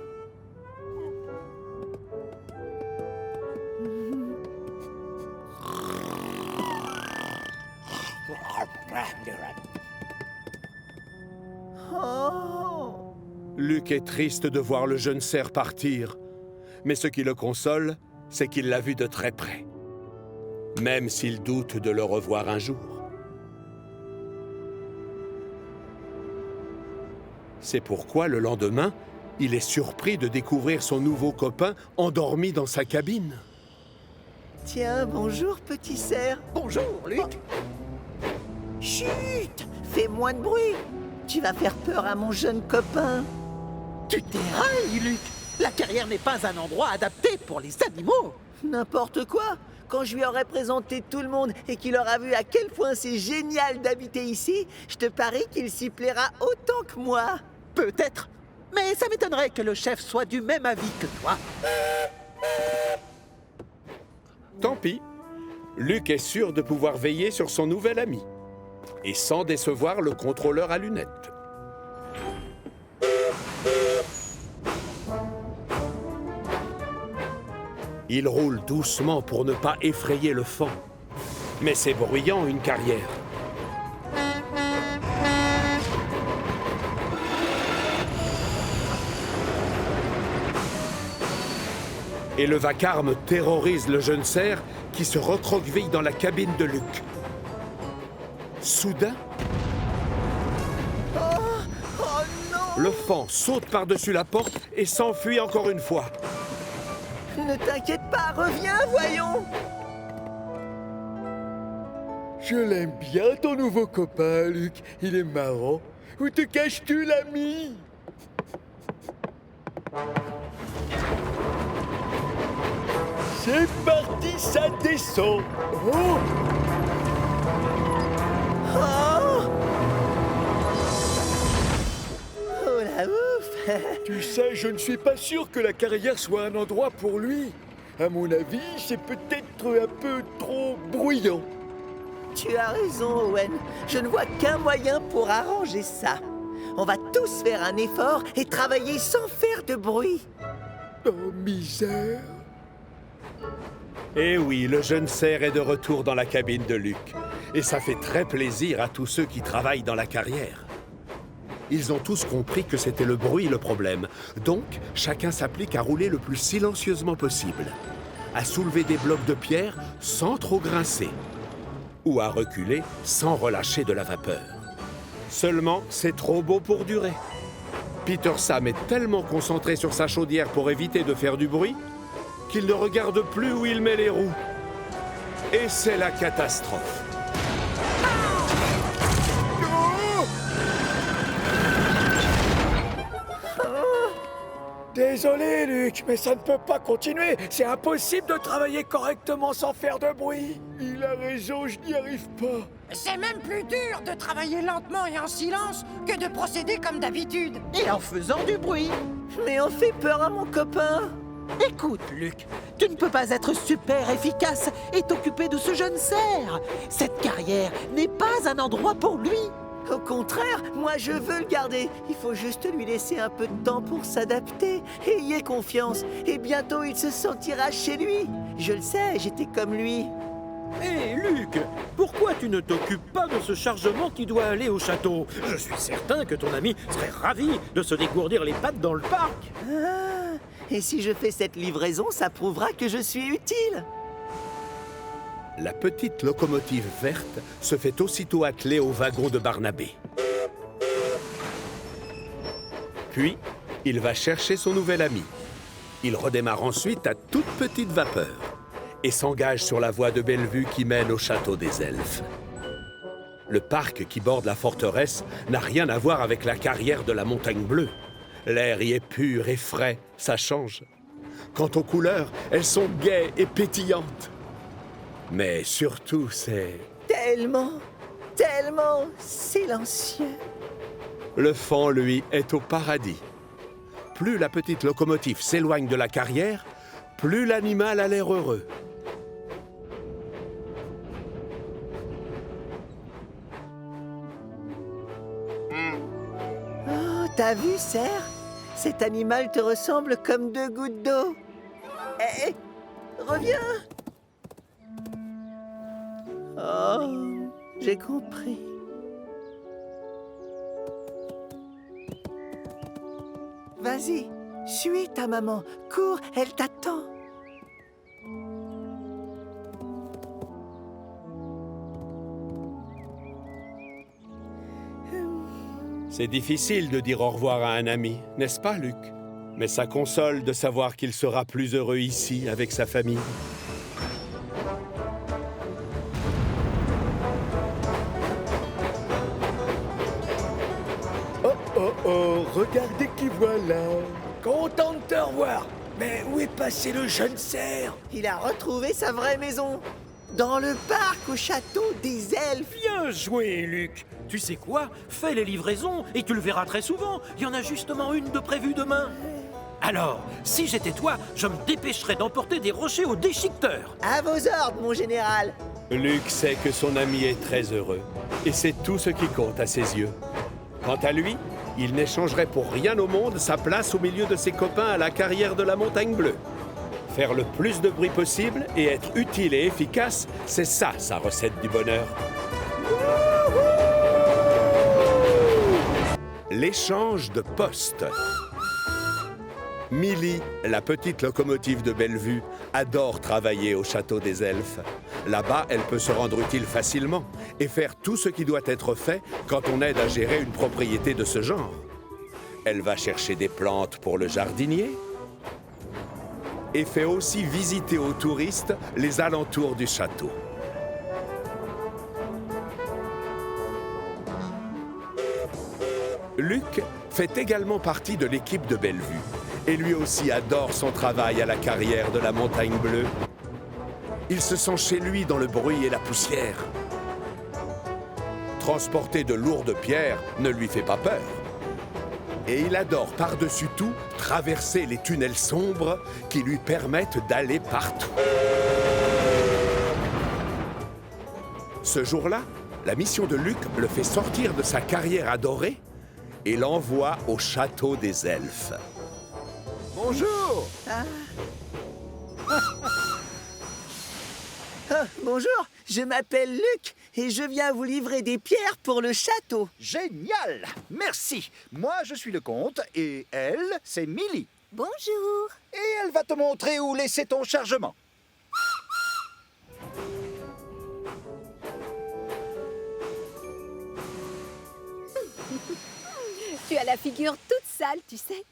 Oh. Luc est triste de voir le jeune cerf partir. Mais ce qui le console, c'est qu'il l'a vu de très près. Même s'il doute de le revoir un jour. C'est pourquoi, le lendemain, il est surpris de découvrir son nouveau copain endormi dans sa cabine. Tiens, bonjour, petit cerf. Bonjour, Luc. Chut! Fais moins de bruit. Tu vas faire peur à mon jeune copain. Tu dérailles, Luc. La carrière n'est pas un endroit adapté pour les animaux. N'importe quoi. Quand je lui aurai présenté tout le monde et qu'il aura vu à quel point c'est génial d'habiter ici, je te parie qu'il s'y plaira autant que moi. Peut-être. Mais ça m'étonnerait que le chef soit du même avis que toi. Tant pis. Luc est sûr de pouvoir veiller sur son nouvel ami. Et sans décevoir le contrôleur à lunettes. Il roule doucement pour ne pas effrayer le fan. Mais c'est bruyant, une carrière. Et le vacarme terrorise le jeune cerf qui se recroqueville dans la cabine de Luc. Soudain, Oh non! le fan saute par-dessus la porte et s'enfuit encore une fois. Ne t'inquiète pas, reviens, voyons. Je l'aime bien, ton nouveau copain, Luc. Il est marrant. Où te caches-tu, l'ami? C'est parti, ça descend. Oh! Oh! Oh la ouf! Tu sais, je ne suis pas sûr que la carrière soit un endroit pour lui. À mon avis, c'est peut-être un peu trop bruyant. Tu as raison, Owen. Je ne vois qu'un moyen pour arranger ça. On va tous faire un effort et travailler sans faire de bruit. Oh, misère. Et oui, le jeune cerf est de retour dans la cabine de Luc. Et ça fait très plaisir à tous ceux qui travaillent dans la carrière. Ils ont tous compris que c'était le bruit le problème. Donc, chacun s'applique à rouler le plus silencieusement possible, à soulever des blocs de pierre sans trop grincer, ou à reculer sans relâcher de la vapeur. Seulement, c'est trop beau pour durer. Peter Sam est tellement concentré sur sa chaudière pour éviter de faire du bruit qu'il ne regarde plus où il met les roues. Et c'est la catastrophe. Désolé, Luc, mais ça ne peut pas continuer. C'est impossible de travailler correctement sans faire de bruit. Il a raison, je n'y arrive pas. C'est même plus dur de travailler lentement et en silence que de procéder comme d'habitude. Et en faisant du bruit. Mais on fait peur à mon copain. Écoute, Luc, tu ne peux pas être super efficace et t'occuper de ce jeune cerf. Cette carrière n'est pas un endroit pour lui. Au contraire, moi je veux le garder. Il faut juste lui laisser un peu de temps pour s'adapter. Ayez confiance, et bientôt il se sentira chez lui. Je le sais, j'étais comme lui. Hé, Luc, pourquoi tu ne t'occupes pas de ce chargement qui doit aller au château? Je suis certain que ton ami serait ravi de se dégourdir les pattes dans le parc. Ah, et si je fais cette livraison, ça prouvera que je suis utile. La petite locomotive verte se fait aussitôt atteler au wagon de Barnabé. Puis, il va chercher son nouvel ami. Il redémarre ensuite à toute petite vapeur et s'engage sur la voie de Bellevue qui mène au château des elfes. Le parc qui borde la forteresse n'a rien à voir avec la carrière de la Montagne Bleue. L'air y est pur et frais, ça change. Quant aux couleurs, elles sont gaies et pétillantes. Mais surtout, c'est... tellement silencieux. Le Faon, lui, est au paradis. Plus la petite locomotive s'éloigne de la carrière, plus l'animal a l'air heureux. Oh, t'as vu, cerf? Cet animal te ressemble comme 2 gouttes d'eau. Hé, reviens! Oh, j'ai compris. Vas-y, suis ta maman. Cours, elle t'attend. C'est difficile de dire au revoir à un ami, n'est-ce pas, Luc? Mais ça console de savoir qu'il sera plus heureux ici, avec sa famille. Oh, regardez qui voilà. Content de te revoir. Mais où est passé le jeune cerf? Il a retrouvé sa vraie maison. Dans le parc au château des elfes. Bien joué, Luc. Tu sais quoi? Fais les livraisons et tu le verras très souvent. Il y en a justement une de prévue demain. Alors, si j'étais toi, je me dépêcherais d'emporter des rochers au déchiqueteur. À vos ordres, mon général. Luc sait que son ami est très heureux. Et c'est tout ce qui compte à ses yeux. Quant à lui, il n'échangerait pour rien au monde sa place au milieu de ses copains à la carrière de la Montagne Bleue. Faire le plus de bruit possible et être utile et efficace, c'est ça, sa recette du bonheur. L'échange de poste. Millie, la petite locomotive de Bellevue, adore travailler au château des elfes. Là-bas, elle peut se rendre utile facilement et faire tout ce qui doit être fait quand on aide à gérer une propriété de ce genre. Elle va chercher des plantes pour le jardinier et fait aussi visiter aux touristes les alentours du château. Luc fait également partie de l'équipe de Bellevue et lui aussi adore son travail à la carrière de la Montagne Bleue. Il se sent chez lui dans le bruit et la poussière. Transporter de lourdes pierres ne lui fait pas peur. Et il adore par-dessus tout traverser les tunnels sombres qui lui permettent d'aller partout. Ce jour-là, la mission de Luc le fait sortir de sa carrière adorée et l'envoie au château des elfes. Bonjour. Bonjour, je m'appelle Luc et je viens vous livrer des pierres pour le château. Génial! Merci. Moi, je suis le comte et elle, c'est Millie. Bonjour. Et elle va te montrer où laisser ton chargement. Tu as la figure toute sale, tu sais.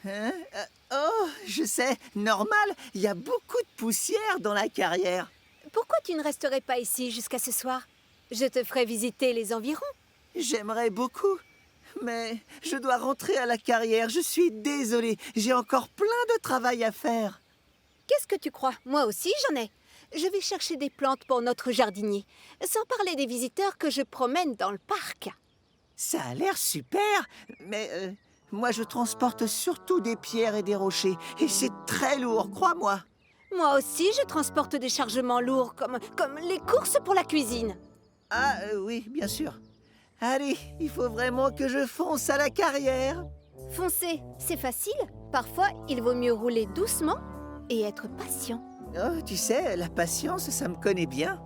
Hein? Oh, je sais, normal, il y a beaucoup de poussière dans la carrière. Pourquoi tu ne resterais pas ici jusqu'à ce soir? Je te ferai visiter les environs. J'aimerais beaucoup, mais je dois rentrer à la carrière. Je suis désolée, j'ai encore plein de travail à faire. Qu'est-ce que tu crois? Moi aussi, j'en ai. Je vais chercher des plantes pour notre jardinier, sans parler des visiteurs que je promène dans le parc. Ça a l'air super, mais moi je transporte surtout des pierres et des rochers, et c'est très lourd, crois-moi. Moi aussi, je transporte des chargements lourds, comme les courses pour la cuisine. Ah oui, bien sûr. Allez, il faut vraiment que je fonce à la carrière. Foncer, c'est facile. Parfois, il vaut mieux rouler doucement et être patient. Oh, tu sais, la patience, ça me connaît bien.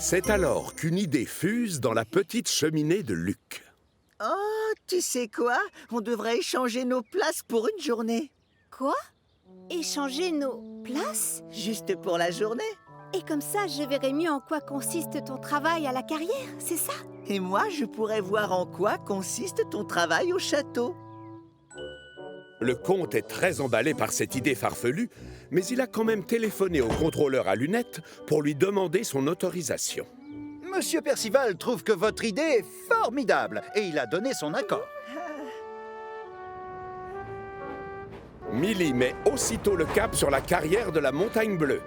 C'est alors qu'une idée fuse dans la petite cheminée de Luc. Oh, tu sais quoi? On devrait échanger nos places pour une journée. Quoi? Échanger nos places? Juste pour la journée. Et comme ça, je verrai mieux en quoi consiste ton travail à la carrière, c'est ça? Et moi, je pourrais voir en quoi consiste ton travail au château. Le comte est très emballé par cette idée farfelue, mais il a quand même téléphoné au contrôleur à lunettes pour lui demander son autorisation. Monsieur Percival trouve que votre idée est formidable et il a donné son accord. Millie met aussitôt le cap sur la carrière de la Montagne Bleue.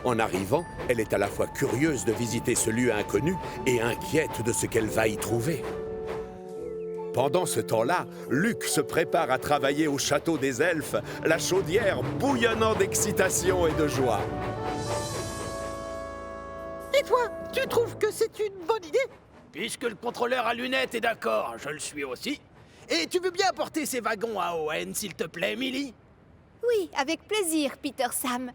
En arrivant, elle est à la fois curieuse de visiter ce lieu inconnu et inquiète de ce qu'elle va y trouver. Pendant ce temps-là, Luc se prépare à travailler au château des elfes, la chaudière bouillonnant d'excitation et de joie. Et toi, tu trouves que c'est une bonne idée? Puisque le contrôleur à lunettes est d'accord, je le suis aussi. Et tu veux bien porter ces wagons à Owen, s'il te plaît, Millie? Oui, avec plaisir, Peter Sam.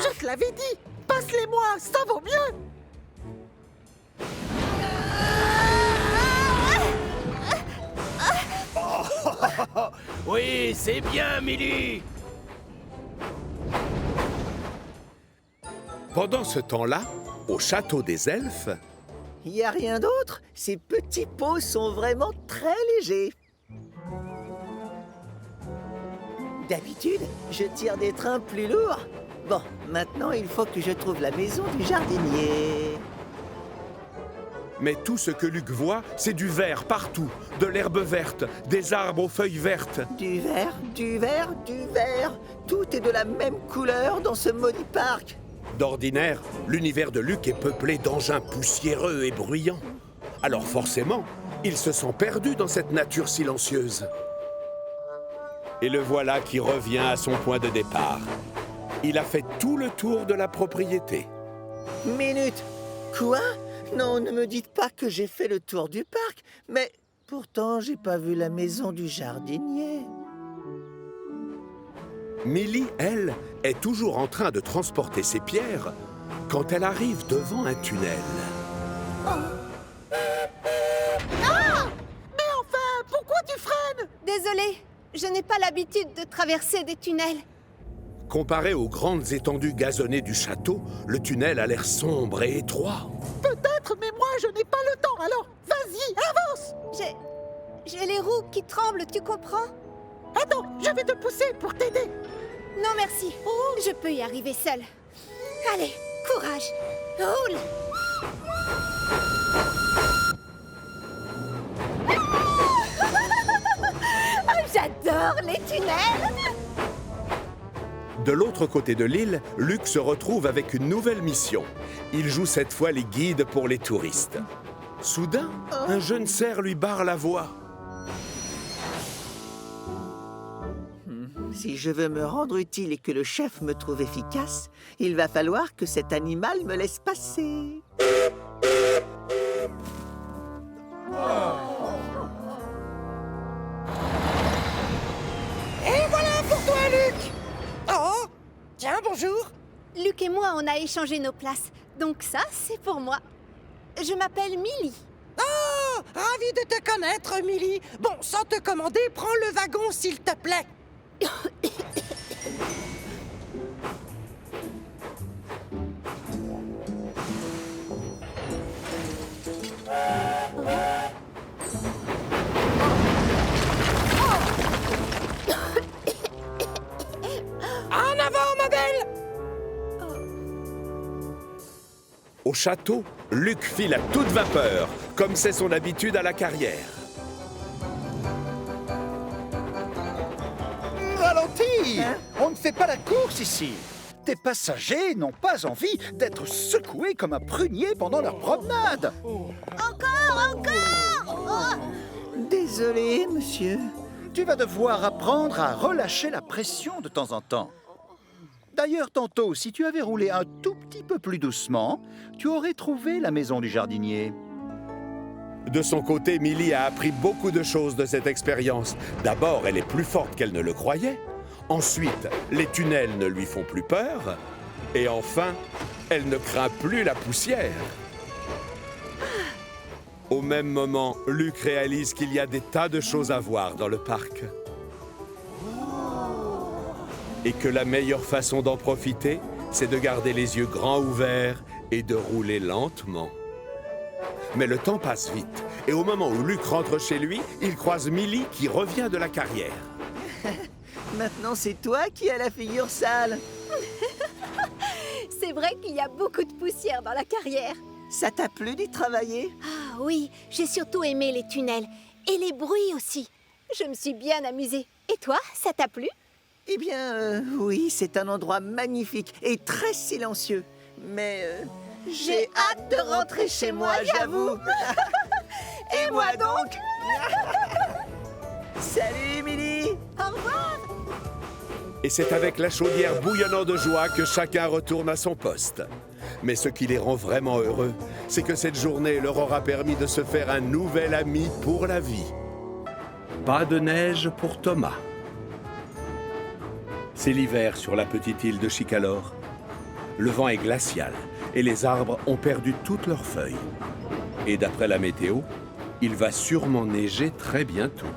Je te l'avais dit, passe-les-moi, ça vaut mieux. Oui, c'est bien, Millie. Pendant ce temps-là, au château des elfes... Il n'y a rien d'autre. Ces petits pots sont vraiment très légers. D'habitude, je tire des trains plus lourds. Bon, maintenant, il faut que je trouve la maison du jardinier. Mais tout ce que Luc voit, c'est du vert partout, de l'herbe verte, des arbres aux feuilles vertes. Du vert, du vert, du vert. Tout est de la même couleur dans ce maudit parc. D'ordinaire, l'univers de Luc est peuplé d'engins poussiéreux et bruyants. Alors forcément, il se sent perdu dans cette nature silencieuse. Et le voilà qui revient à son point de départ. Il a fait tout le tour de la propriété. Minute. Quoi? Non, ne me dites pas que j'ai fait le tour du parc. Mais pourtant, j'ai pas vu la maison du jardinier. Millie, elle, est toujours en train de transporter ses pierres quand elle arrive devant un tunnel. Ah! Mais enfin, pourquoi tu freines? Désolée, je n'ai pas l'habitude de traverser des tunnels. Comparé aux grandes étendues gazonnées du château, le tunnel a l'air sombre et étroit. Peut-être, mais moi, je n'ai pas le temps, alors vas-y, avance! J'ai les roues qui tremblent, tu comprends? Attends, je vais te pousser pour t'aider. Non, merci. Je peux y arriver seule. Allez, courage. Roule. J'adore les tunnels. De l'autre côté de l'île, Luc se retrouve avec une nouvelle mission. Il joue cette fois les guides pour les touristes. Soudain, un jeune cerf lui barre la voie. Si je veux me rendre utile et que le chef me trouve efficace, il va falloir que cet animal me laisse passer. Ah, bonjour. Luc et moi, on a échangé nos places. Donc ça, c'est pour moi. Je m'appelle Millie. Oh, ravi de te connaître, Millie. Bon, sans te commander, prends le wagon, s'il te plaît. En avant, ma belle! Au château, Luc file à toute vapeur, comme c'est son habitude à la carrière. Ralentis! On ne fait pas la course ici. Tes passagers n'ont pas envie d'être secoués comme un prunier pendant leur promenade. Encore! Désolé, monsieur. Tu vas devoir apprendre à relâcher la pression de temps en temps. D'ailleurs, tantôt, si tu avais roulé un tout petit peu plus doucement, tu aurais trouvé la maison du jardinier. De son côté, Millie a appris beaucoup de choses de cette expérience. D'abord, elle est plus forte qu'elle ne le croyait. Ensuite, les tunnels ne lui font plus peur. Et enfin, elle ne craint plus la poussière. Au même moment, Luc réalise qu'il y a des tas de choses à voir dans le parc. Et que la meilleure façon d'en profiter, c'est de garder les yeux grands ouverts et de rouler lentement. Mais le temps passe vite, et au moment où Luc rentre chez lui, il croise Millie qui revient de la carrière. Maintenant, c'est toi qui as la figure sale. C'est vrai qu'il y a beaucoup de poussière dans la carrière. Ça t'a plu d'y travailler? Ah oui, j'ai surtout aimé les tunnels. Et les bruits aussi. Je me suis bien amusée. Et toi, ça t'a plu? Eh bien, oui, c'est un endroit magnifique et très silencieux. Mais j'ai hâte de rentrer chez moi, j'avoue. Et moi donc? Salut, Émilie. Au revoir. Et c'est avec la chaudière bouillonnant de joie que chacun retourne à son poste. Mais ce qui les rend vraiment heureux, c'est que cette journée leur aura permis de se faire un nouvel ami pour la vie. Pas de neige pour Thomas. C'est l'hiver sur la petite île de Chicalor. Le vent est glacial et les arbres ont perdu toutes leurs feuilles. Et d'après la météo, il va sûrement neiger très bientôt.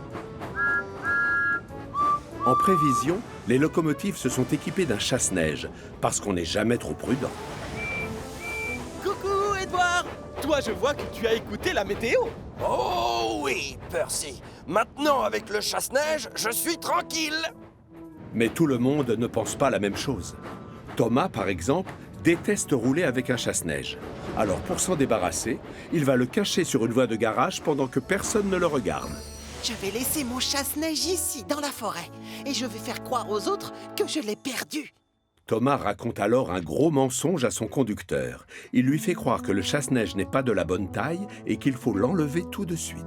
En prévision, les locomotives se sont équipées d'un chasse-neige parce qu'on n'est jamais trop prudent. Coucou, Edouard. Toi, je vois que tu as écouté la météo. Oh oui, Percy. Maintenant, avec le chasse-neige, je suis tranquille. Mais tout le monde ne pense pas la même chose. Thomas, par exemple, déteste rouler avec un chasse-neige. Alors, pour s'en débarrasser, il va le cacher sur une voie de garage pendant que personne ne le regarde. Je vais laisser mon chasse-neige ici, dans la forêt. Et je vais faire croire aux autres que je l'ai perdu. Thomas raconte alors un gros mensonge à son conducteur. Il lui fait croire que le chasse-neige n'est pas de la bonne taille et qu'il faut l'enlever tout de suite.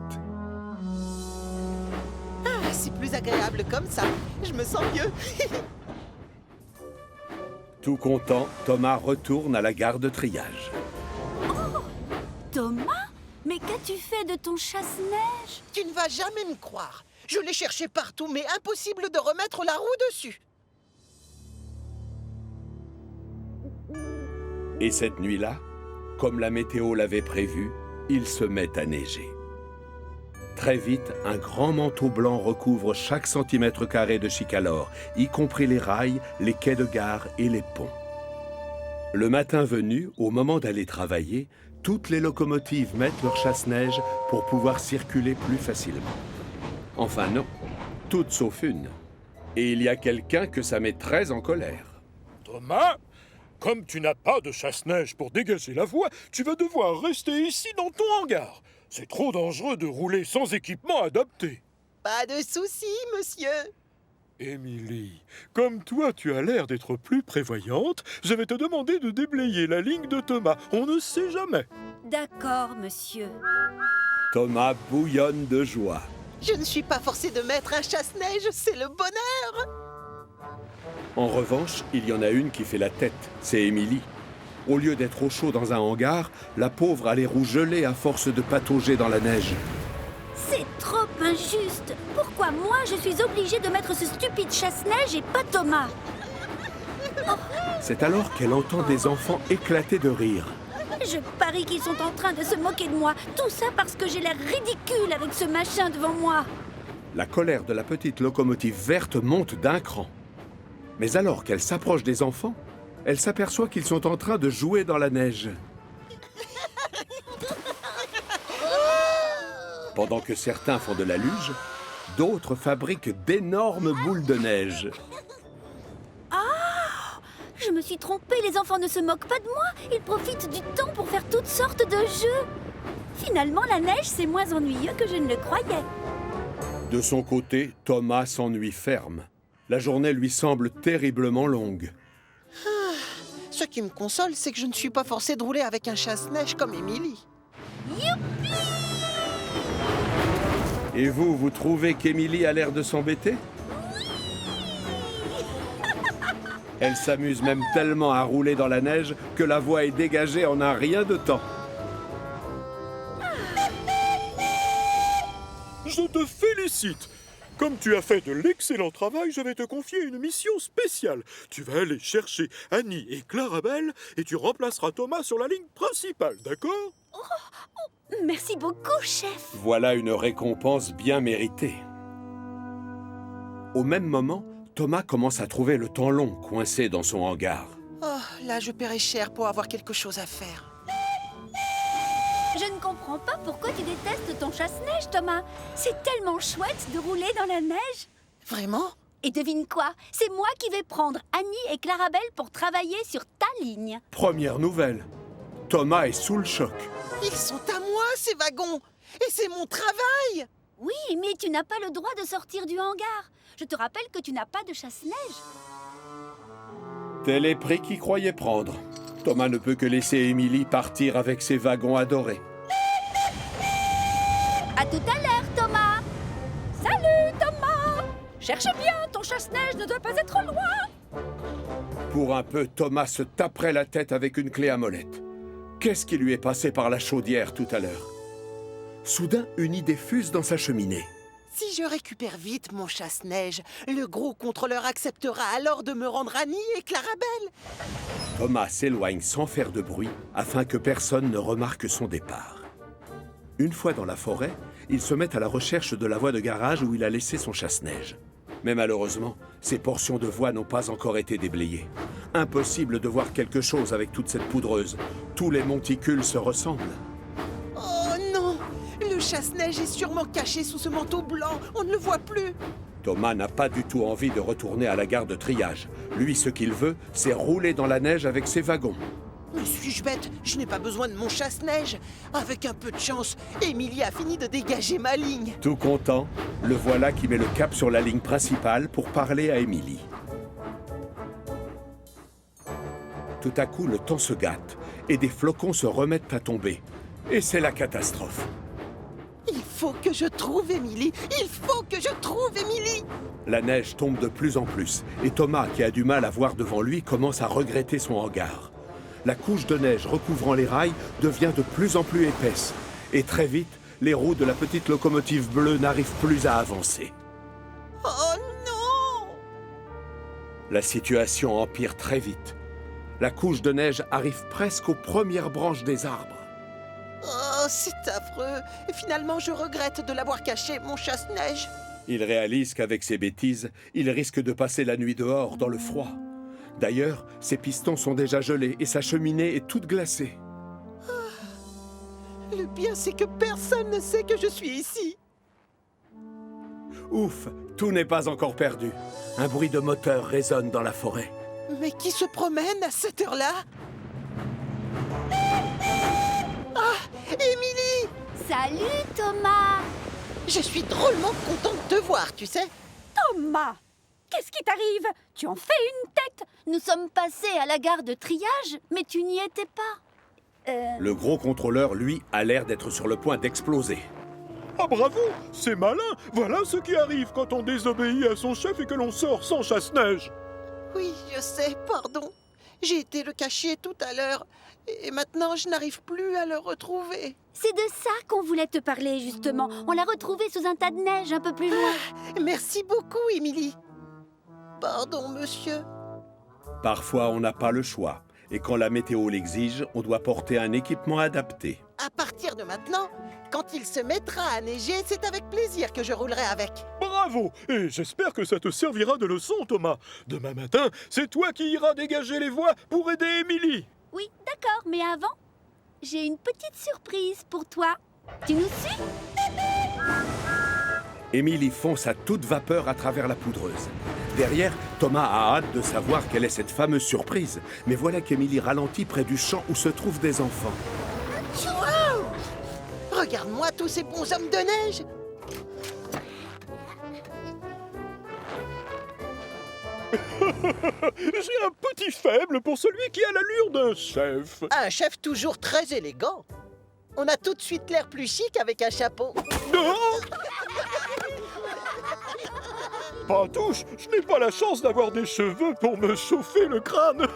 Ah, c'est plus agréable comme ça. Je me sens mieux. Tout content, Thomas retourne à la gare de triage. Oh, Thomas? Mais qu'as-tu fait de ton chasse-neige? Tu ne vas jamais me croire. Je l'ai cherché partout, mais impossible de remettre la roue dessus. Et cette nuit-là, comme la météo l'avait prévu, il se met à neiger. Très vite, un grand manteau blanc recouvre chaque centimètre carré de Chicalor, y compris les rails, les quais de gare et les ponts. Le matin venu, au moment d'aller travailler, toutes les locomotives mettent leur chasse-neige pour pouvoir circuler plus facilement. Enfin non, toutes sauf une. Et il y a quelqu'un que ça met très en colère. Thomas, comme tu n'as pas de chasse-neige pour dégager la voie, tu vas devoir rester ici dans ton hangar. C'est trop dangereux de rouler sans équipement adapté. Pas de souci, monsieur. Émilie, comme toi tu as l'air d'être plus prévoyante, je vais te demander de déblayer la ligne de Thomas. On ne sait jamais. D'accord, monsieur. Thomas bouillonne de joie. Je ne suis pas forcé de mettre un chasse-neige, c'est le bonheur. En revanche, il y en a une qui fait la tête, c'est Émilie. Au lieu d'être au chaud dans un hangar, la pauvre a les roues gelées à force de patauger dans la neige. C'est trop injuste. Pourquoi moi, je suis obligée de mettre ce stupide chasse-neige et pas Thomas? Oh, C'est alors qu'elle entend des enfants éclater de rire. Je parie qu'ils sont en train de se moquer de moi. Tout ça parce que j'ai l'air ridicule avec ce machin devant moi. La colère de la petite locomotive verte monte d'un cran. Mais alors qu'elle s'approche des enfants, elle s'aperçoit qu'ils sont en train de jouer dans la neige. Pendant que certains font de la luge, d'autres fabriquent d'énormes boules de neige. Ah! Je me suis trompée, les enfants ne se moquent pas de moi. Ils profitent du temps pour faire toutes sortes de jeux. Finalement, la neige, c'est moins ennuyeux que je ne le croyais. De son côté, Thomas s'ennuie ferme. La journée lui semble terriblement longue. Ce qui me console, c'est que je ne suis pas forcée de rouler avec un chasse-neige comme Émilie. Youpi! Et vous, vous trouvez qu'Émilie a l'air de s'embêter? Elle s'amuse même tellement à rouler dans la neige que la voie est dégagée en un rien de temps. Je te félicite. Comme tu as fait de l'excellent travail, je vais te confier une mission spéciale. Tu vas aller chercher Annie et Clarabelle et tu remplaceras Thomas sur la ligne principale, d'accord? Merci beaucoup, chef. Voilà une récompense bien méritée. Au même moment, Thomas commence à trouver le temps long coincé dans son hangar. Oh, là, je paierai cher pour avoir quelque chose à faire. Je ne comprends pas pourquoi tu détestes ton chasse-neige, Thomas. C'est tellement chouette de rouler dans la neige. Vraiment? Et devine quoi? C'est moi qui vais prendre Annie et Clarabelle pour travailler sur ta ligne. Première nouvelle, Thomas est sous le choc. Ils sont à moi, ces wagons. Et c'est mon travail. Oui, mais tu n'as pas le droit de sortir du hangar. Je te rappelle que tu n'as pas de chasse-neige. Tel est prix qu'il croyait prendre. Thomas ne peut que laisser Émilie partir avec ses wagons adorés. À tout à l'heure, Thomas. Salut, Thomas. Cherche bien, ton chasse-neige ne doit pas être loin. Pour un peu, Thomas se taperait la tête avec une clé à molette. Qu'est-ce qui lui est passé par la chaudière tout à l'heure? Soudain, une idée fuse dans sa cheminée. Si je récupère vite mon chasse-neige, le gros contrôleur acceptera alors de me rendre Annie et Clarabelle. Thomas s'éloigne sans faire de bruit afin que personne ne remarque son départ. Une fois dans la forêt, il se met à la recherche de la voie de garage où il a laissé son chasse-neige. Mais malheureusement, ces portions de voie n'ont pas encore été déblayées. Impossible de voir quelque chose avec toute cette poudreuse. Tous les monticules se ressemblent. Oh non! Le chasse-neige est sûrement caché sous ce manteau blanc. On ne le voit plus. Thomas n'a pas du tout envie de retourner à la gare de triage. Lui, ce qu'il veut, c'est rouler dans la neige avec ses wagons. Mais suis-je bête? Je n'ai pas besoin de mon chasse-neige. Avec un peu de chance, Émilie a fini de dégager ma ligne. Tout content, le voilà qui met le cap sur la ligne principale pour parler à Émilie. Tout à coup, le temps se gâte et des flocons se remettent à tomber. Et c'est la catastrophe. Il faut que je trouve Émilie. Il faut que je trouve Émilie. La neige tombe de plus en plus et Thomas, qui a du mal à voir devant lui, commence à regretter son hangar. La couche de neige recouvrant les rails devient de plus en plus épaisse. Et très vite, les roues de la petite locomotive bleue n'arrivent plus à avancer. Oh non! La situation empire très vite. La couche de neige arrive presque aux premières branches des arbres. Oh, c'est affreux. Et finalement, je regrette de l'avoir caché, mon chasse-neige. Il réalise qu'avec ses bêtises, il risque de passer la nuit dehors dans le froid. D'ailleurs, ses pistons sont déjà gelés et sa cheminée est toute glacée. Le pire, c'est que personne ne sait que je suis ici. Ouf, tout n'est pas encore perdu. Un bruit de moteur résonne dans la forêt. Mais qui se promène à cette heure-là? Ah, Émilie! Salut, Thomas. Je suis drôlement contente de te voir, tu sais. Thomas, qu'est-ce qui t'arrive? Tu en fais une tête. Nous sommes passés à la gare de triage, mais tu n'y étais pas. Le gros contrôleur, lui, a l'air d'être sur le point d'exploser. Ah bravo! C'est malin! Voilà ce qui arrive quand on désobéit à son chef et que l'on sort sans chasse-neige. Oui, je sais, pardon. J'ai été le cacher tout à l'heure. Et maintenant, je n'arrive plus à le retrouver. C'est de ça qu'on voulait te parler, justement. On l'a retrouvé sous un tas de neige un peu plus loin. Merci beaucoup, Émilie. Pardon, monsieur. Parfois, on n'a pas le choix. Et quand la météo l'exige, on doit porter un équipement adapté. À partir de maintenant, quand il se mettra à neiger, c'est avec plaisir que je roulerai avec. Bravo! Et j'espère que ça te servira de leçon, Thomas. Demain matin, c'est toi qui iras dégager les voies pour aider Émilie. Oui, d'accord, mais avant, j'ai une petite surprise pour toi. Tu nous suis? Émilie fonce à toute vapeur à travers la poudreuse. Derrière, Thomas a hâte de savoir quelle est cette fameuse surprise. Mais voilà qu'Émilie ralentit près du champ où se trouvent des enfants. Wow! Regarde-moi tous ces bonshommes de neige! J'ai un petit faible pour celui qui a l'allure d'un chef. Un chef toujours très élégant. On a tout de suite l'air plus chic avec un chapeau. Non! Pantouche, je n'ai pas la chance d'avoir des cheveux pour me chauffer le crâne.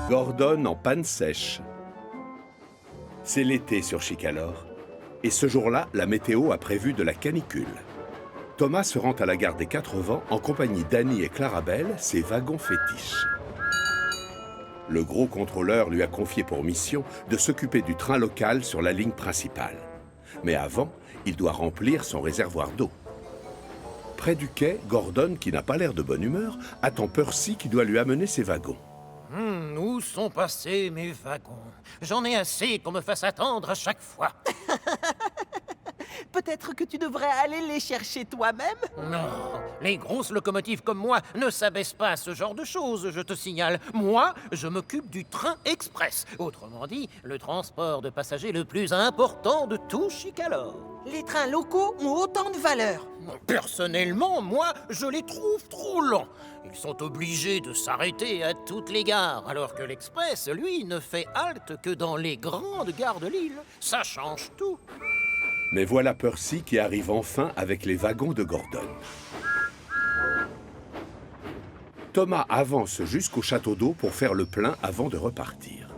Gordon en panne sèche. C'est l'été sur Chicalor. Et ce jour-là, la météo a prévu de la canicule. Thomas se rend à la gare des Quatre Vents en compagnie d'Annie et Clarabelle, ses wagons fétiches. Le gros contrôleur lui a confié pour mission de s'occuper du train local sur la ligne principale. Mais avant, il doit remplir son réservoir d'eau. Près du quai, Gordon, qui n'a pas l'air de bonne humeur, attend Percy qui doit lui amener ses wagons. Où sont passés mes wagons? J'en ai assez qu'on me fasse attendre à chaque fois. Peut-être que tu devrais aller les chercher toi-même? Non, les grosses locomotives comme moi ne s'abaissent pas à ce genre de choses, je te signale. Moi, je m'occupe du train express. Autrement dit, le transport de passagers le plus important de tout Chicalor. Les trains locaux ont autant de valeur. Personnellement, moi, je les trouve trop lents. Ils sont obligés de s'arrêter à toutes les gares, alors que l'express, lui, ne fait halte que dans les grandes gares de l'île. Ça change tout. Mais voilà Percy qui arrive enfin avec les wagons de Gordon. Thomas avance jusqu'au château d'eau pour faire le plein avant de repartir.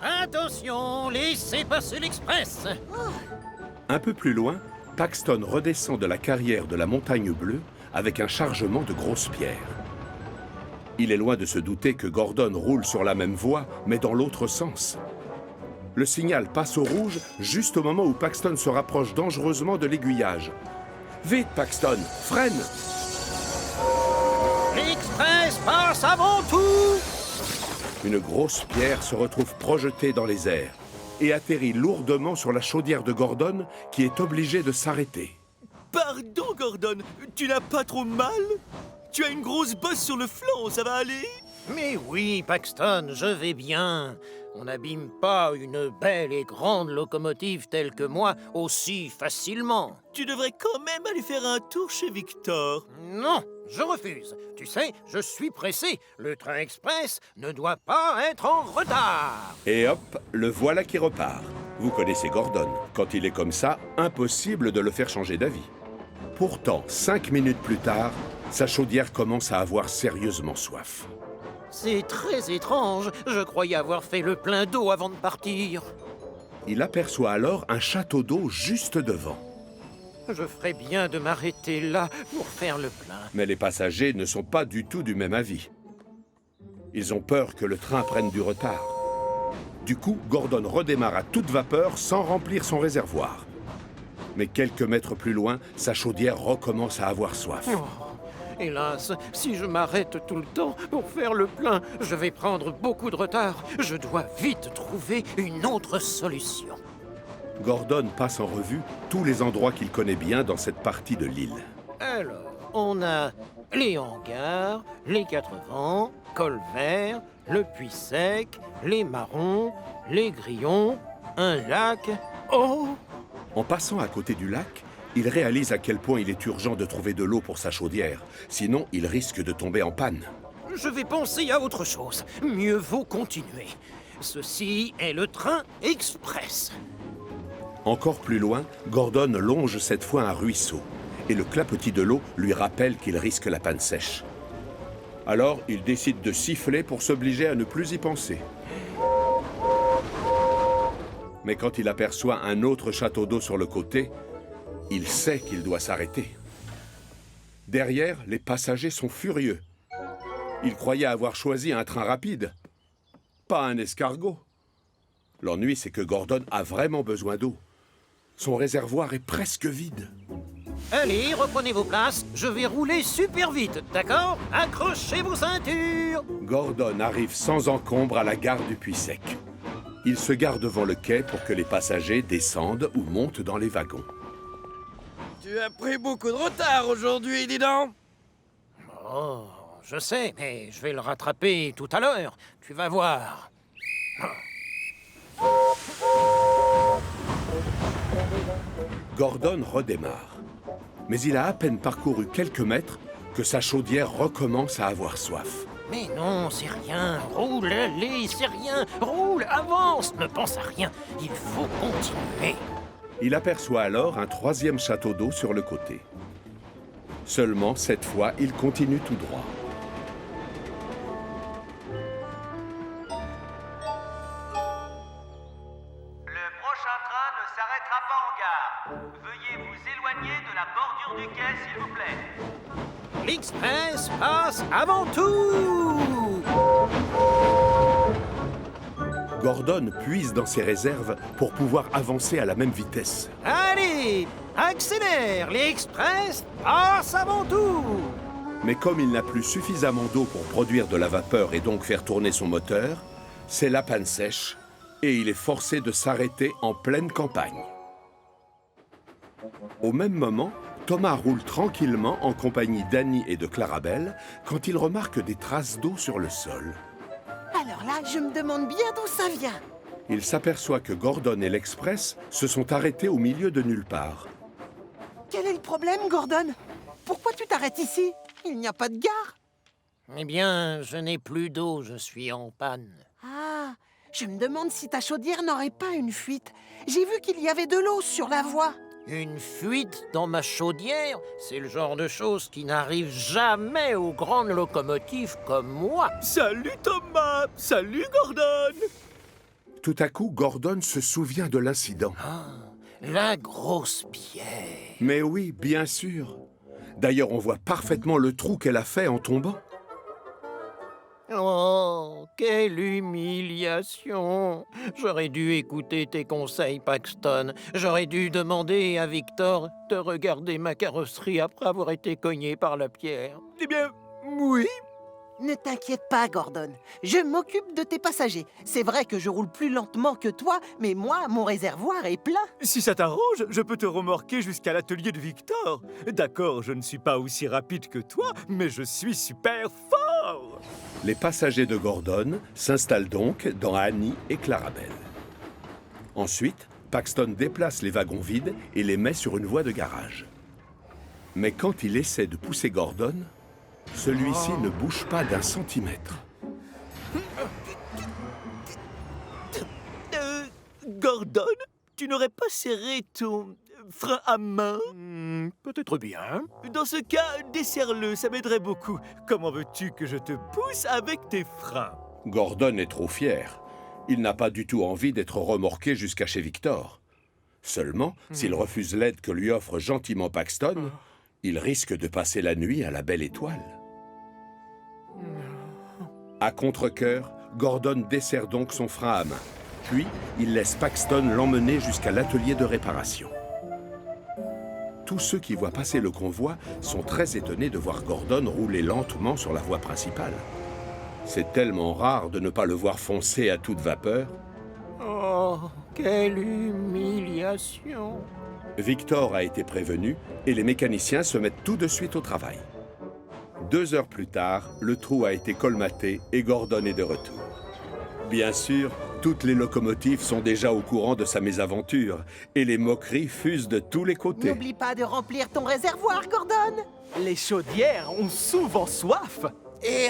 Attention, laissez passer l'express. Un peu plus loin, Paxton redescend de la carrière de la Montagne Bleue avec un chargement de grosses pierres. Il est loin de se douter que Gordon roule sur la même voie, mais dans l'autre sens. Le signal passe au rouge juste au moment où Paxton se rapproche dangereusement de l'aiguillage. Vite, Paxton, freine! L'express passe avant tout! Une grosse pierre se retrouve projetée dans les airs et atterrit lourdement sur la chaudière de Gordon, qui est obligé de s'arrêter. Pardon, Gordon, tu n'as pas trop mal? Tu as une grosse bosse sur le flanc, ça va aller? Mais oui, Paxton, je vais bien. On n'abîme pas une belle et grande locomotive telle que moi aussi facilement. Tu devrais quand même aller faire un tour chez Victor. Non, je refuse. Tu sais, je suis pressé. Le train express ne doit pas être en retard. Et hop, le voilà qui repart. Vous connaissez Gordon. Quand il est comme ça, impossible de le faire changer d'avis. Pourtant, 5 minutes plus tard, sa chaudière commence à avoir sérieusement soif. C'est très étrange. Je croyais avoir fait le plein d'eau avant de partir. Il aperçoit alors un château d'eau juste devant. Je ferais bien de m'arrêter là pour faire le plein. Mais les passagers ne sont pas du tout du même avis. Ils ont peur que le train prenne du retard. Du coup, Gordon redémarre à toute vapeur sans remplir son réservoir. Mais quelques mètres plus loin, sa chaudière recommence à avoir soif. Oh, hélas, si je m'arrête tout le temps pour faire le plein, je vais prendre beaucoup de retard. Je dois vite trouver une autre solution. Gordon passe en revue tous les endroits qu'il connaît bien dans cette partie de l'île. Alors, on a les hangars, les Quatre Vents, Colvert, le Puits Sec, les Marrons, les Grillons, un lac... Oh! En passant à côté du lac, il réalise à quel point il est urgent de trouver de l'eau pour sa chaudière. Sinon, il risque de tomber en panne. Je vais penser à autre chose. Mieux vaut continuer. Ceci est le train express. Encore plus loin, Gordon longe cette fois un ruisseau. Et le clapotis de l'eau lui rappelle qu'il risque la panne sèche. Alors, il décide de siffler pour s'obliger à ne plus y penser. Mais quand il aperçoit un autre château d'eau sur le côté, Il sait qu'il doit s'arrêter. Derrière, les passagers sont furieux. Ils croyaient avoir choisi un train rapide, pas un escargot. L'ennui, c'est que Gordon a vraiment besoin d'eau. Son réservoir est presque vide. Allez, reprenez vos places, je vais rouler super vite, d'accord? Accrochez vos ceintures! Gordon arrive sans encombre à la gare du Puy-Sec. Il se gare devant le quai pour que les passagers descendent ou montent dans les wagons. Tu as pris beaucoup de retard aujourd'hui, dis donc. Oh, je sais, mais je vais le rattraper tout à l'heure. Tu vas voir. Gordon redémarre. Mais il a à peine parcouru quelques mètres que sa chaudière recommence à avoir soif. Mais non, c'est rien. Roule, allez, c'est rien. Roule, avance, ne pense à rien. Il faut continuer. Il aperçoit alors un troisième château d'eau sur le côté. Seulement, cette fois, il continue tout droit. Le prochain train ne s'arrêtera pas en gare. Veuillez vous éloigner de la bordure du quai, s'il vous plaît. L'Express passe avant tout! Gordon puise dans ses réserves pour pouvoir avancer à la même vitesse. Allez, accélère! L'Express passe avant tout! Mais comme il n'a plus suffisamment d'eau pour produire de la vapeur et donc faire tourner son moteur, c'est la panne sèche et il est forcé de s'arrêter en pleine campagne. Au même moment, Thomas roule tranquillement en compagnie d'Annie et de Clarabelle quand il remarque des traces d'eau sur le sol. Alors là, je me demande bien d'où ça vient. Il s'aperçoit que Gordon et l'Express se sont arrêtés au milieu de nulle part. Quel est le problème, Gordon? Pourquoi tu t'arrêtes ici? Il n'y a pas de gare. Eh bien, je n'ai plus d'eau, je suis en panne. Ah, je me demande si ta chaudière n'aurait pas une fuite. J'ai vu qu'il y avait de l'eau sur la voie. Une fuite dans ma chaudière? C'est le genre de choses qui n'arrive jamais aux grandes locomotives comme moi. Salut Thomas! Salut Gordon! Tout à coup, Gordon se souvient de l'incident. Ah, la grosse pierre. Mais oui, bien sûr. D'ailleurs, on voit parfaitement le trou qu'elle a fait en tombant. Oh, quelle humiliation! J'aurais dû écouter tes conseils, Paxton. J'aurais dû demander à Victor de regarder ma carrosserie après avoir été cogné par la pierre. Eh bien, oui. Ne t'inquiète pas, Gordon. Je m'occupe de tes passagers. C'est vrai que je roule plus lentement que toi, mais moi, mon réservoir est plein. Si ça t'arrange, je peux te remorquer jusqu'à l'atelier de Victor. D'accord, je ne suis pas aussi rapide que toi, mais je suis super fort. Les passagers de Gordon s'installent donc dans Annie et Clarabelle. Ensuite, Paxton déplace les wagons vides et les met sur une voie de garage. Mais quand il essaie de pousser Gordon, celui-ci ne bouge pas d'un centimètre. Gordon, tu n'aurais pas serré ton frein à main? Peut-être bien. Dans ce cas, desserre-le, ça m'aiderait beaucoup. Comment veux-tu que je te pousse avec tes freins? Gordon est trop fier. Il n'a pas du tout envie d'être remorqué jusqu'à chez Victor. Seulement, s'il refuse l'aide que lui offre gentiment Paxton, il risque de passer la nuit à la Belle Étoile. À contre-cœur, Gordon desserre donc son frein à main. Puis, il laisse Paxton l'emmener jusqu'à l'atelier de réparation. Tous ceux qui voient passer le convoi sont très étonnés de voir Gordon rouler lentement sur la voie principale. C'est tellement rare de ne pas le voir foncer à toute vapeur. Oh, quelle humiliation! Victor a été prévenu et les mécaniciens se mettent tout de suite au travail. 2 heures plus tard, le trou a été colmaté et Gordon est de retour. Bien sûr, toutes les locomotives sont déjà au courant de sa mésaventure et les moqueries fusent de tous les côtés. N'oublie pas de remplir ton réservoir, Gordon. Les chaudières ont souvent soif. Et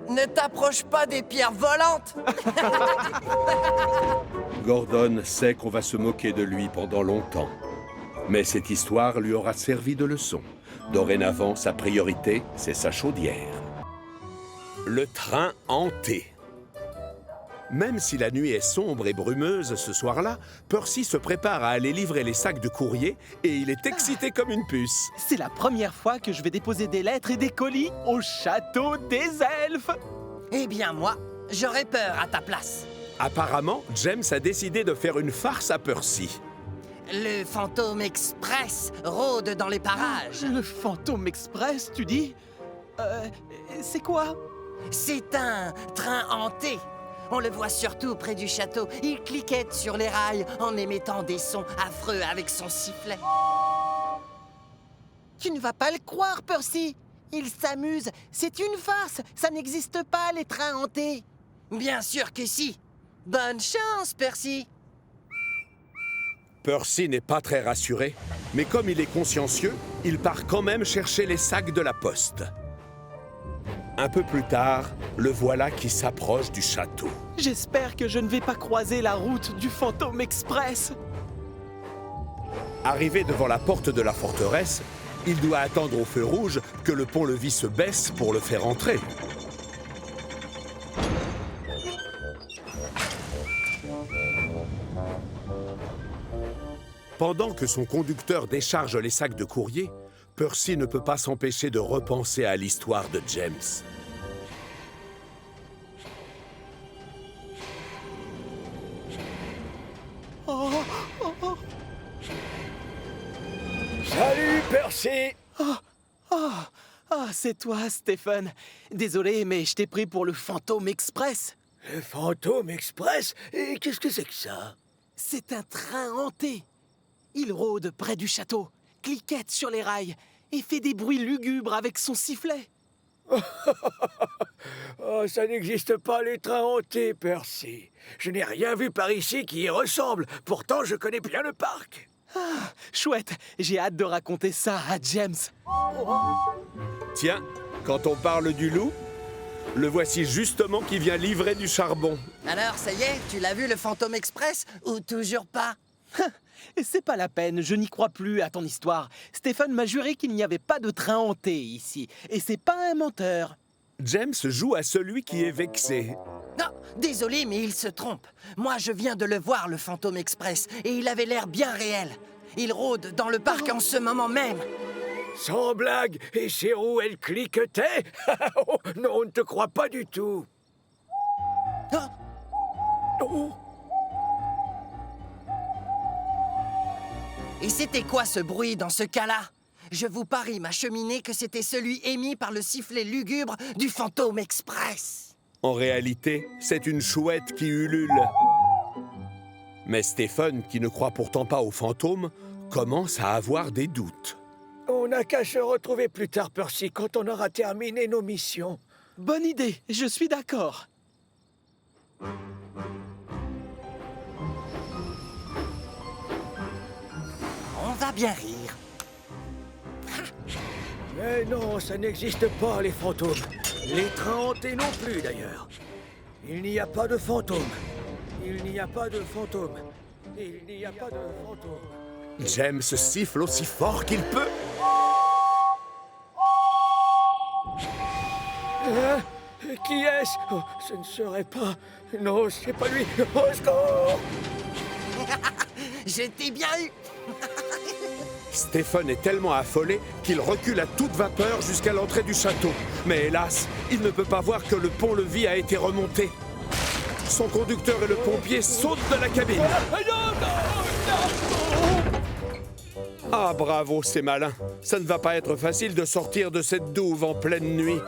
ne t'approche pas des pierres volantes. Gordon sait qu'on va se moquer de lui pendant longtemps. Mais cette histoire lui aura servi de leçon. Dorénavant, sa priorité, c'est sa chaudière. Le train hanté. Même si la nuit est sombre et brumeuse ce soir-là, Percy se prépare à aller livrer les sacs de courrier et il est excité comme une puce. C'est la première fois que je vais déposer des lettres et des colis au château des elfes. Eh bien moi, j'aurais peur à ta place. Apparemment, James a décidé de faire une farce à Percy. Le Fantôme Express rôde dans les parages. Le Fantôme Express, tu dis? C'est quoi? C'est un train hanté. On le voit surtout près du château. Il cliquette sur les rails en émettant des sons affreux avec son sifflet. Tu ne vas pas le croire, Percy. Il s'amuse. C'est une farce. Ça n'existe pas, les trains hantés. Bien sûr que si. Bonne chance, Percy. Percy n'est pas très rassuré, mais comme il est consciencieux, il part quand même chercher les sacs de la poste. Un peu plus tard, le voilà qui s'approche du château. J'espère que je ne vais pas croiser la route du Fantôme Express. Arrivé devant la porte de la forteresse, il doit attendre au feu rouge que le pont-levis se baisse pour le faire entrer. Pendant que son conducteur décharge les sacs de courrier, Percy ne peut pas s'empêcher de repenser à l'histoire de James. Salut, Percy! C'est toi, Stephen. Désolé, mais je t'ai pris pour le Fantôme Express. Le Fantôme Express? Et qu'est-ce que c'est que ça? C'est un train hanté. Il rôde près du château, cliquette sur les rails et fait des bruits lugubres avec son sifflet. Oh, ça n'existe pas, les trains hantés, Percy. Je n'ai rien vu par ici qui y ressemble. Pourtant, je connais bien le parc. Chouette, j'ai hâte de raconter ça à James. Tiens, quand on parle du loup, le voici justement qui vient livrer du charbon. Alors, ça y est, tu l'as vu, le Fantôme Express, ou toujours pas? C'est pas la peine, je n'y crois plus à ton histoire. Stephen m'a juré qu'il n'y avait pas de train hanté ici. Et c'est pas un menteur. James joue à celui qui est vexé. Non, désolé, mais il se trompe. Moi, je viens de le voir, le Fantôme Express, et il avait l'air bien réel. Il rôde dans le parc en ce moment même. Sans blague, et ses roues, elles cliquetaient? Oh, non, on ne te croit pas du tout. Oh. Et c'était quoi ce bruit dans ce cas-là? Je vous parie, ma cheminée, que c'était celui émis par le sifflet lugubre du Fantôme Express. En réalité, c'est une chouette qui ulule. Mais Stephen, qui ne croit pourtant pas aux fantômes, commence à avoir des doutes. On n'a qu'à se retrouver plus tard, Percy, quand on aura terminé nos missions. Bonne idée, je suis d'accord. On va bien rire. Mais non, ça n'existe pas, les fantômes. Les trains hantés non plus, d'ailleurs. Il n'y a pas de fantômes. Il n'y a pas de fantômes. Il n'y a pas de fantômes. James siffle aussi fort qu'il peut. Qui est-ce? Oh, ce ne serait pas... Non, c'est pas lui. Au secours! Je t'ai bien eu. Stephen est tellement affolé qu'il recule à toute vapeur jusqu'à l'entrée du château. Mais hélas, il ne peut pas voir que le pont-levis a été remonté. Son conducteur et le pompier sautent de la cabine. Ah, bravo, c'est malin. Ça ne va pas être facile de sortir de cette douve en pleine nuit.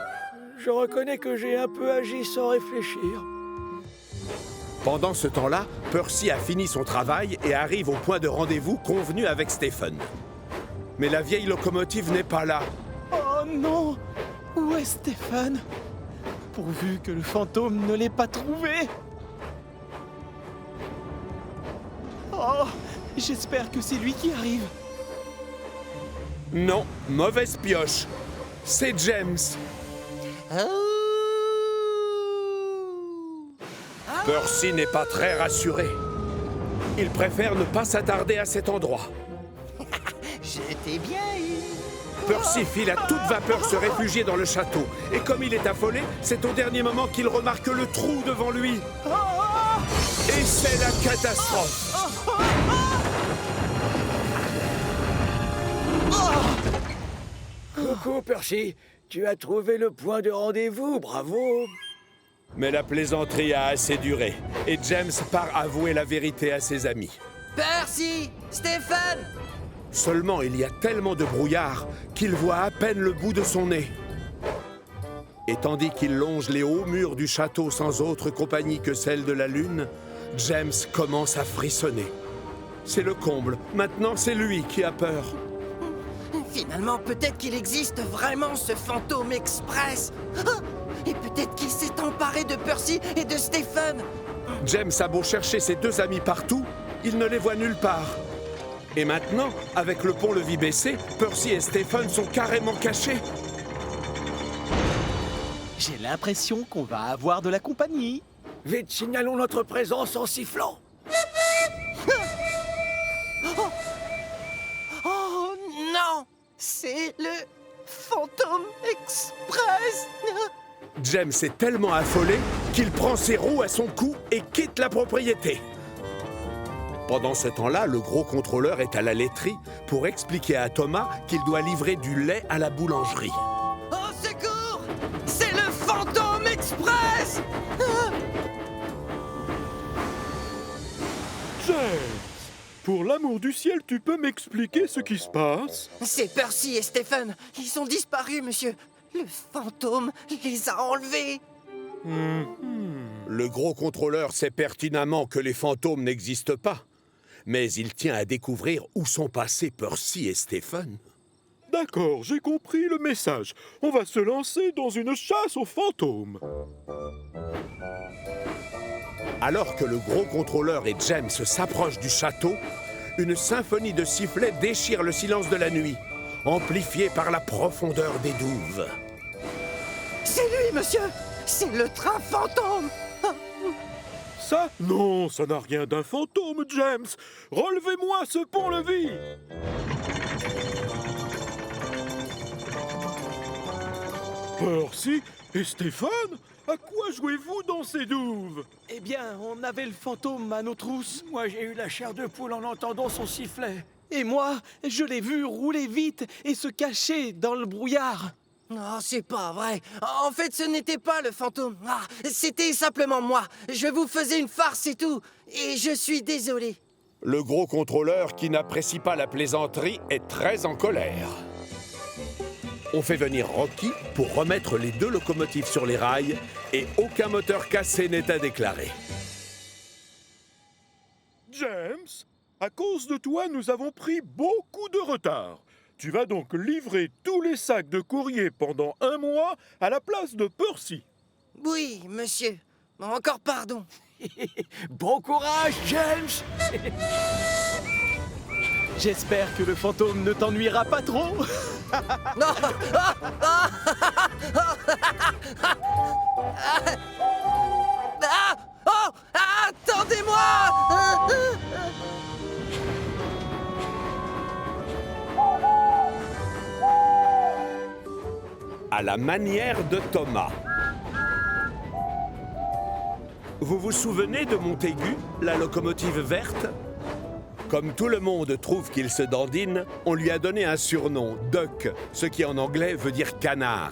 Je reconnais que j'ai un peu agi sans réfléchir. Pendant ce temps-là, Percy a fini son travail et arrive au point de rendez-vous convenu avec Stephen. Mais la vieille locomotive n'est pas là. Oh non! Où est Stephen? Pourvu que le fantôme ne l'ait pas trouvé. Oh, j'espère que c'est lui qui arrive. Non, mauvaise pioche. C'est James. Percy n'est pas très rassuré. Il préfère ne pas s'attarder à cet endroit. Je t'ai bien eu. Percy file à toute vapeur se réfugier dans le château. Et comme il est affolé, c'est au dernier moment qu'il remarque le trou devant lui. Et c'est la catastrophe. Coucou, Percy. Tu as trouvé le point de rendez-vous, bravo. Mais la plaisanterie a assez duré. Et James part avouer la vérité à ses amis. Percy! Stéphane! Seulement, il y a tellement de brouillard qu'il voit à peine le bout de son nez. Et tandis qu'il longe les hauts murs du château sans autre compagnie que celle de la lune, James commence à frissonner. C'est le comble. Maintenant, c'est lui qui a peur. Finalement, peut-être qu'il existe vraiment ce fantôme express. Ah! Et peut-être qu'il s'est emparé de Percy et de Stéphane. James a beau chercher ses deux amis partout, il ne les voit nulle part. Et maintenant, avec le pont-levis baissé, Percy et Stéphane sont carrément cachés. J'ai l'impression qu'on va avoir de la compagnie. Vite, signalons notre présence en sifflant. Oh non! C'est le fantôme express. James est tellement affolé qu'il prend ses roues à son cou et quitte la propriété. Pendant ce temps-là, le gros contrôleur est à la laiterie pour expliquer à Thomas qu'il doit livrer du lait à la boulangerie. Au secours! C'est le fantôme express! James, pour l'amour du ciel, tu peux m'expliquer ce qui se passe? C'est Percy et Stéphane. Ils sont disparus, monsieur. Le fantôme les a enlevés. Le gros contrôleur sait pertinemment que les fantômes n'existent pas. Mais il tient à découvrir où sont passés Percy et Stéphane. D'accord, j'ai compris le message. On va se lancer dans une chasse aux fantômes. Alors que le gros contrôleur et James s'approchent du château, une symphonie de sifflets déchire le silence de la nuit, amplifiée par la profondeur des douves. C'est lui, monsieur! C'est le train fantôme! Ça? Non, ça n'a rien d'un fantôme, James. Relevez-moi ce pont-levis. Percy et Stéphane, à quoi jouez-vous dans ces douves? Eh bien, on avait le fantôme à nos trousses. Moi, j'ai eu la chair de poule en entendant son sifflet. Et moi, je l'ai vu rouler vite et se cacher dans le brouillard. Non, c'est pas vrai. En fait, ce n'était pas le fantôme. Ah, c'était simplement moi. Je vous faisais une farce, c'est tout. Et je suis désolé. Le gros contrôleur, qui n'apprécie pas la plaisanterie, est très en colère. On fait venir Rocky pour remettre les deux locomotives sur les rails et aucun moteur cassé n'est à déclarer. James, à cause de toi, nous avons pris beaucoup de retard. Tu vas donc livrer tous les sacs de courrier pendant 1 mois à la place de Percy. Oui, monsieur. Encore pardon. Bon courage, James. J'espère que le fantôme ne t'ennuiera pas trop. Non. Oh, attendez-moi. À la manière de Thomas. Vous vous souvenez de Montaigu, la locomotive verte? Comme tout le monde trouve qu'il se dandine, on lui a donné un surnom, Duck, ce qui en anglais veut dire canard.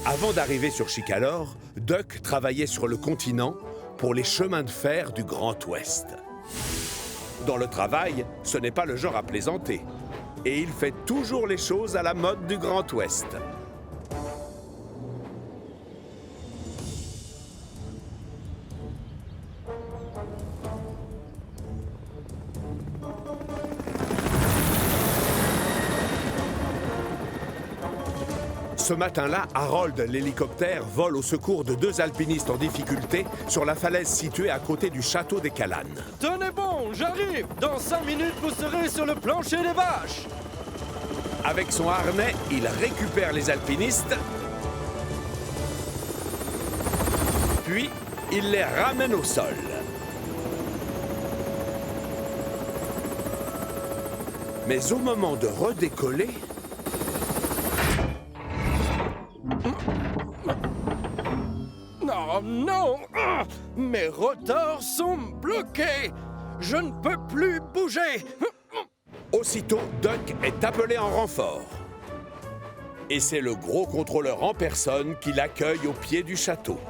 Avant d'arriver sur Chicalor, Duck travaillait sur le continent pour les chemins de fer du Grand Ouest. Dans le travail, ce n'est pas le genre à plaisanter. Et il fait toujours les choses à la mode du Grand Ouest. Ce matin-là, Harold, l'hélicoptère, vole au secours de 2 alpinistes en difficulté sur la falaise située à côté du château des Calanes. Tenez bon, j'arrive! Dans 5 minutes, vous serez sur le plancher des vaches! Avec son harnais, il récupère les alpinistes, puis il les ramène au sol. Mais au moment de redécoller, non! Mes rotors sont bloqués! Je ne peux plus bouger! Aussitôt, Duck est appelé en renfort. Et c'est le gros contrôleur en personne qui l'accueille au pied du château.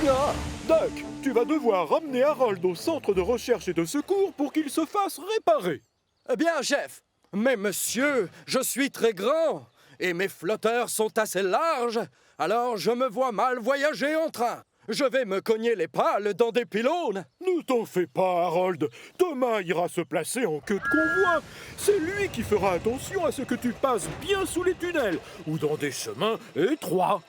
Ah, Duck, tu vas devoir ramener Harold au centre de recherche et de secours pour qu'il se fasse réparer. Eh bien, chef! Mais monsieur, je suis très grand et mes flotteurs sont assez larges, alors je me vois mal voyager en train. Je vais me cogner les pales dans des pylônes. Ne t'en fais pas, Harold. Thomas ira se placer en queue de convoi. C'est lui qui fera attention à ce que tu passes bien sous les tunnels ou dans des chemins étroits.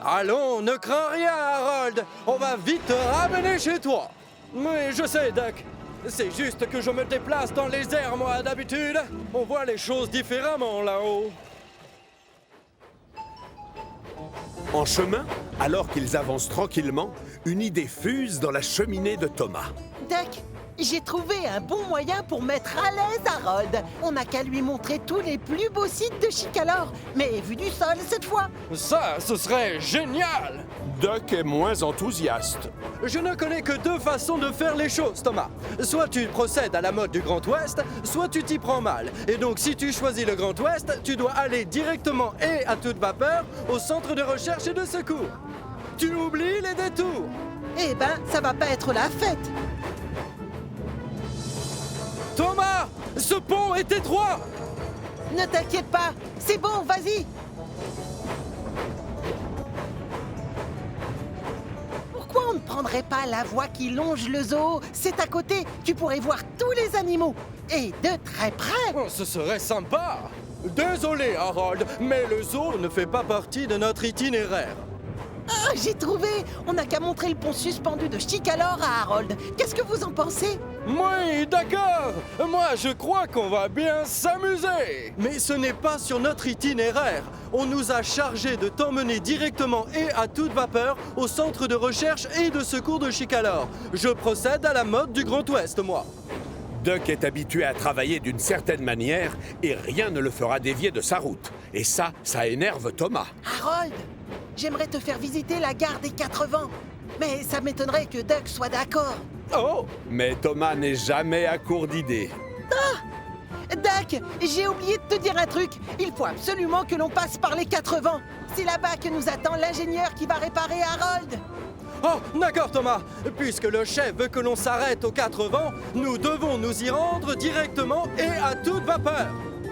Allons, ne crains rien, Harold. On va vite te ramener chez toi. Mais je sais, Duck. C'est juste que je me déplace dans les airs, moi, d'habitude. On voit les choses différemment là-haut. En chemin, alors qu'ils avancent tranquillement, une idée fuse dans la cheminée de Thomas. Duck, j'ai trouvé un bon moyen pour mettre à l'aise Harold. On n'a qu'à lui montrer tous les plus beaux sites de Chicalor, mais vu du sol cette fois. Ça, ce serait génial! Duck est moins enthousiaste. Je ne connais que deux façons de faire les choses, Thomas. Soit tu procèdes à la mode du Grand Ouest, soit tu t'y prends mal. Et donc, si tu choisis le Grand Ouest, tu dois aller directement et à toute vapeur au centre de recherche et de secours. Tu oublies les détours. Eh ben, ça va pas être la fête. Thomas, ce pont est étroit. Ne t'inquiète pas, c'est bon, vas-y. Pourquoi on ne prendrait pas la voie qui longe le zoo? C'est à côté, tu pourrais voir tous les animaux. Et de très près. Oh, ce serait sympa. Désolé, Harold, mais le zoo ne fait pas partie de notre itinéraire. Ah, j'ai trouvé. On n'a qu'à montrer le pont suspendu de Chicalor à Harold. Qu'est-ce que vous en pensez? Oui, d'accord. Moi, je crois qu'on va bien s'amuser. Mais ce n'est pas sur notre itinéraire. On nous a chargé de t'emmener directement et à toute vapeur au centre de recherche et de secours de Chicalor. Je procède à la mode du Grand Ouest, moi. Duck est habitué à travailler d'une certaine manière et rien ne le fera dévier de sa route. Et ça énerve Thomas. Harold, j'aimerais te faire visiter la gare des 4 vents. Mais ça m'étonnerait que Duck soit d'accord. Oh! Mais Thomas n'est jamais à court d'idées. Ah! Duck, j'ai oublié de te dire un truc. Il faut absolument que l'on passe par les 4 vents. C'est là-bas que nous attend l'ingénieur qui va réparer Harold. Oh, d'accord, Thomas. Puisque le chef veut que l'on s'arrête aux 4 vents, nous devons nous y rendre directement et à toute vapeur.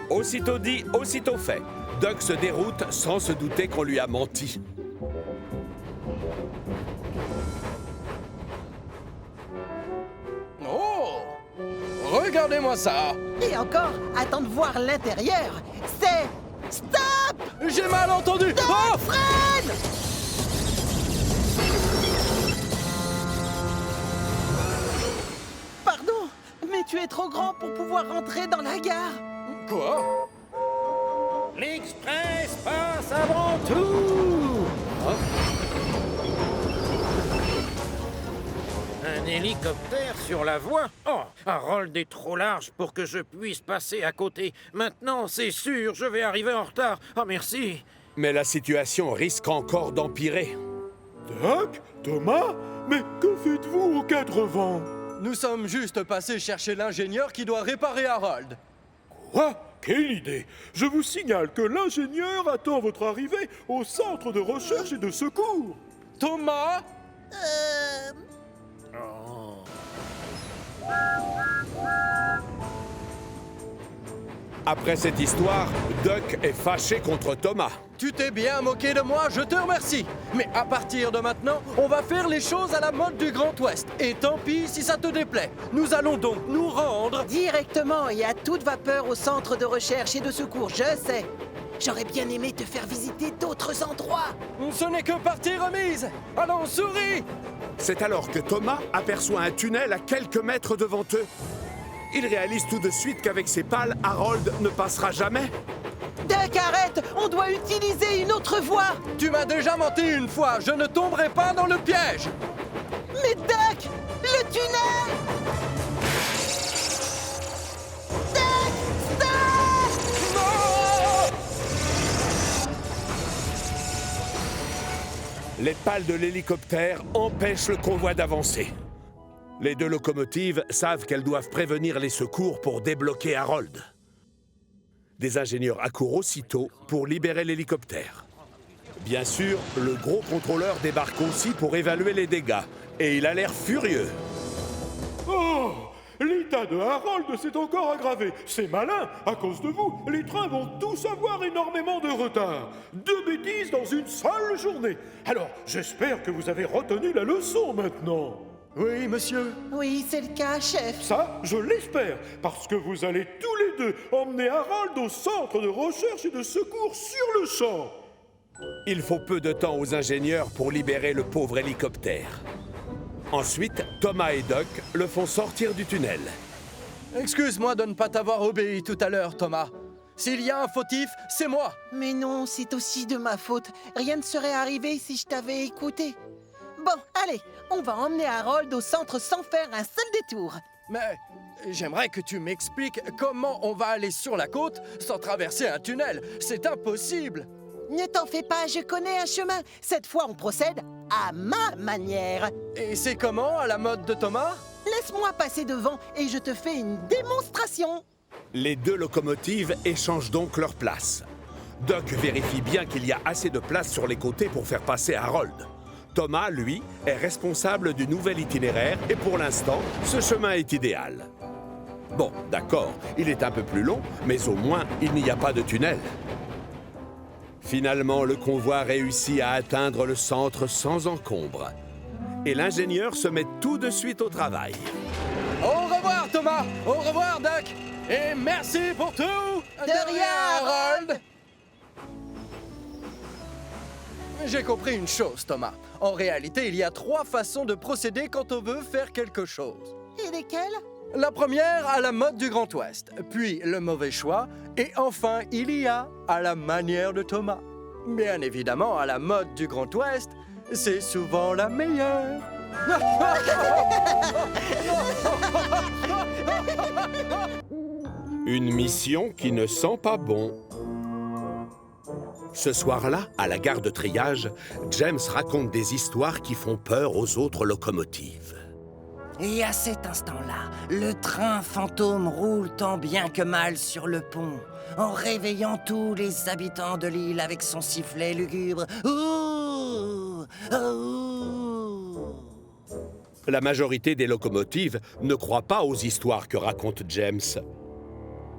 Aussitôt dit, aussitôt fait. Duck se déroute sans se douter qu'on lui a menti. Oh! Regardez-moi ça! Et encore, attends de voir l'intérieur. C'est... Stop! J'ai mal entendu! Duck, Oh! freine! Pardon, mais tu es trop grand pour pouvoir rentrer dans la gare. Quoi? L'Express passe avant tout! Un hélicoptère sur la voie? Oh, Harold est trop large pour que je puisse passer à côté. Maintenant, c'est sûr, je vais arriver en retard. Oh, merci. Mais la situation risque encore d'empirer. Duck? Thomas? Mais que faites-vous aux 4 vents? Nous sommes juste passés chercher l'ingénieur qui doit réparer Harold. Quoi? Quelle idée! Je vous signale que l'ingénieur attend votre arrivée au centre de recherche et de secours. Thomas? Après cette histoire, Duck est fâché contre Thomas. Tu t'es bien moqué de moi, je te remercie. Mais à partir de maintenant, on va faire les choses à la mode du Grand Ouest. Et tant pis si ça te déplaît. Nous allons donc nous rendre... Directement et à toute vapeur au centre de recherche et de secours, je sais. J'aurais bien aimé te faire visiter d'autres endroits. Ce n'est que partie remise. Allons, souris! C'est alors que Thomas aperçoit un tunnel à quelques mètres devant eux. Il réalise tout de suite qu'avec ses pales, Harold ne passera jamais. Duck, arrête! On doit utiliser une autre voie! Tu m'as déjà menti une fois, je ne tomberai pas dans le piège! Mais Duck! Le tunnel! Duck! Stop! Non! pales de l'hélicoptère empêchent le convoi d'avancer. Les deux locomotives savent qu'elles doivent prévenir les secours pour débloquer Harold. Des ingénieurs accourent aussitôt pour libérer l'hélicoptère. Bien sûr, le gros contrôleur débarque aussi pour évaluer les dégâts, et il a l'air furieux. Oh! L'état de Harold s'est encore aggravé. C'est malin. À cause de vous, les trains vont tous avoir énormément de retard. 2 bêtises dans une seule journée. Alors, j'espère que vous avez retenu la leçon maintenant. Oui, monsieur. Oui, c'est le cas, chef. Ça, je l'espère, parce que vous allez tous les deux emmener Harold au centre de recherche et de secours sur le champ. Il faut peu de temps aux ingénieurs pour libérer le pauvre hélicoptère. Ensuite, Thomas et Doc le font sortir du tunnel. Excuse-moi de ne pas t'avoir obéi tout à l'heure, Thomas. S'il y a un fautif, c'est moi. Mais non, c'est aussi de ma faute. Rien ne serait arrivé si je t'avais écouté. Bon, allez, on va emmener Harold au centre sans faire un seul détour. Mais j'aimerais que tu m'expliques comment on va aller sur la côte sans traverser un tunnel. C'est impossible. Ne t'en fais pas, je connais un chemin. Cette fois, on procède à ma manière. Et c'est comment, à la mode de Thomas? Laisse-moi passer devant et je te fais une démonstration. Les deux locomotives échangent donc leur place. Doc vérifie bien qu'il y a assez de place sur les côtés pour faire passer Harold. Thomas, lui, est responsable du nouvel itinéraire et pour l'instant, ce chemin est idéal. Bon, d'accord, il est un peu plus long, mais au moins, il n'y a pas de tunnel. Finalement, le convoi réussit à atteindre le centre sans encombre. Et l'ingénieur se met tout de suite au travail. Au revoir, Thomas! Au revoir, Doc! Et merci pour tout! De rien, Harold! J'ai compris une chose, Thomas. En réalité, il y a 3 façons de procéder quand on veut faire quelque chose. Et lesquelles? La première, à la mode du Grand Ouest, puis le mauvais choix, et enfin, il y a à la manière de Thomas. Bien évidemment, à la mode du Grand Ouest, c'est souvent la meilleure. Une mission qui ne sent pas bon. Ce soir-là, à la gare de triage, James raconte des histoires qui font peur aux autres locomotives. Et à cet instant-là, le train fantôme roule tant bien que mal sur le pont, en réveillant tous les habitants de l'île avec son sifflet lugubre. Ouh! Ouh! La majorité des locomotives ne croient pas aux histoires que raconte James.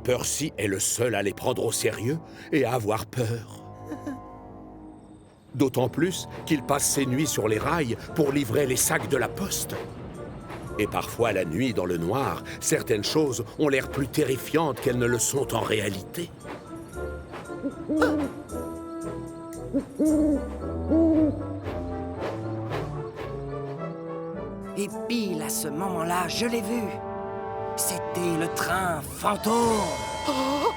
Percy est le seul à les prendre au sérieux et à avoir peur. D'autant plus qu'il passe ses nuits sur les rails pour livrer les sacs de la poste. Et parfois, la nuit, dans le noir, certaines choses ont l'air plus terrifiantes qu'elles ne le sont en réalité. Et pile à ce moment-là, je l'ai vu. C'était le train fantôme. Oh,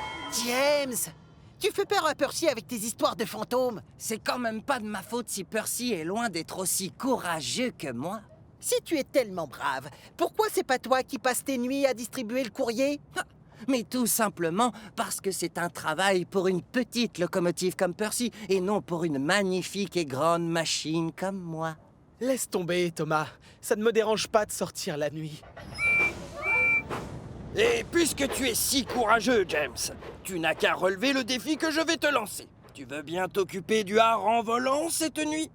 James! Tu fais peur à Percy avec tes histoires de fantômes. C'est quand même pas de ma faute si Percy est loin d'être aussi courageux que moi. Si tu es tellement brave, pourquoi c'est pas toi qui passes tes nuits à distribuer le courrier? Mais tout simplement parce que c'est un travail pour une petite locomotive comme Percy et non pour une magnifique et grande machine comme moi. Laisse tomber, Thomas. Ça ne me dérange pas de sortir la nuit. Et puisque tu es si courageux, James, tu n'as qu'à relever le défi que je vais te lancer. Tu veux bien t'occuper du hareng volant cette nuit?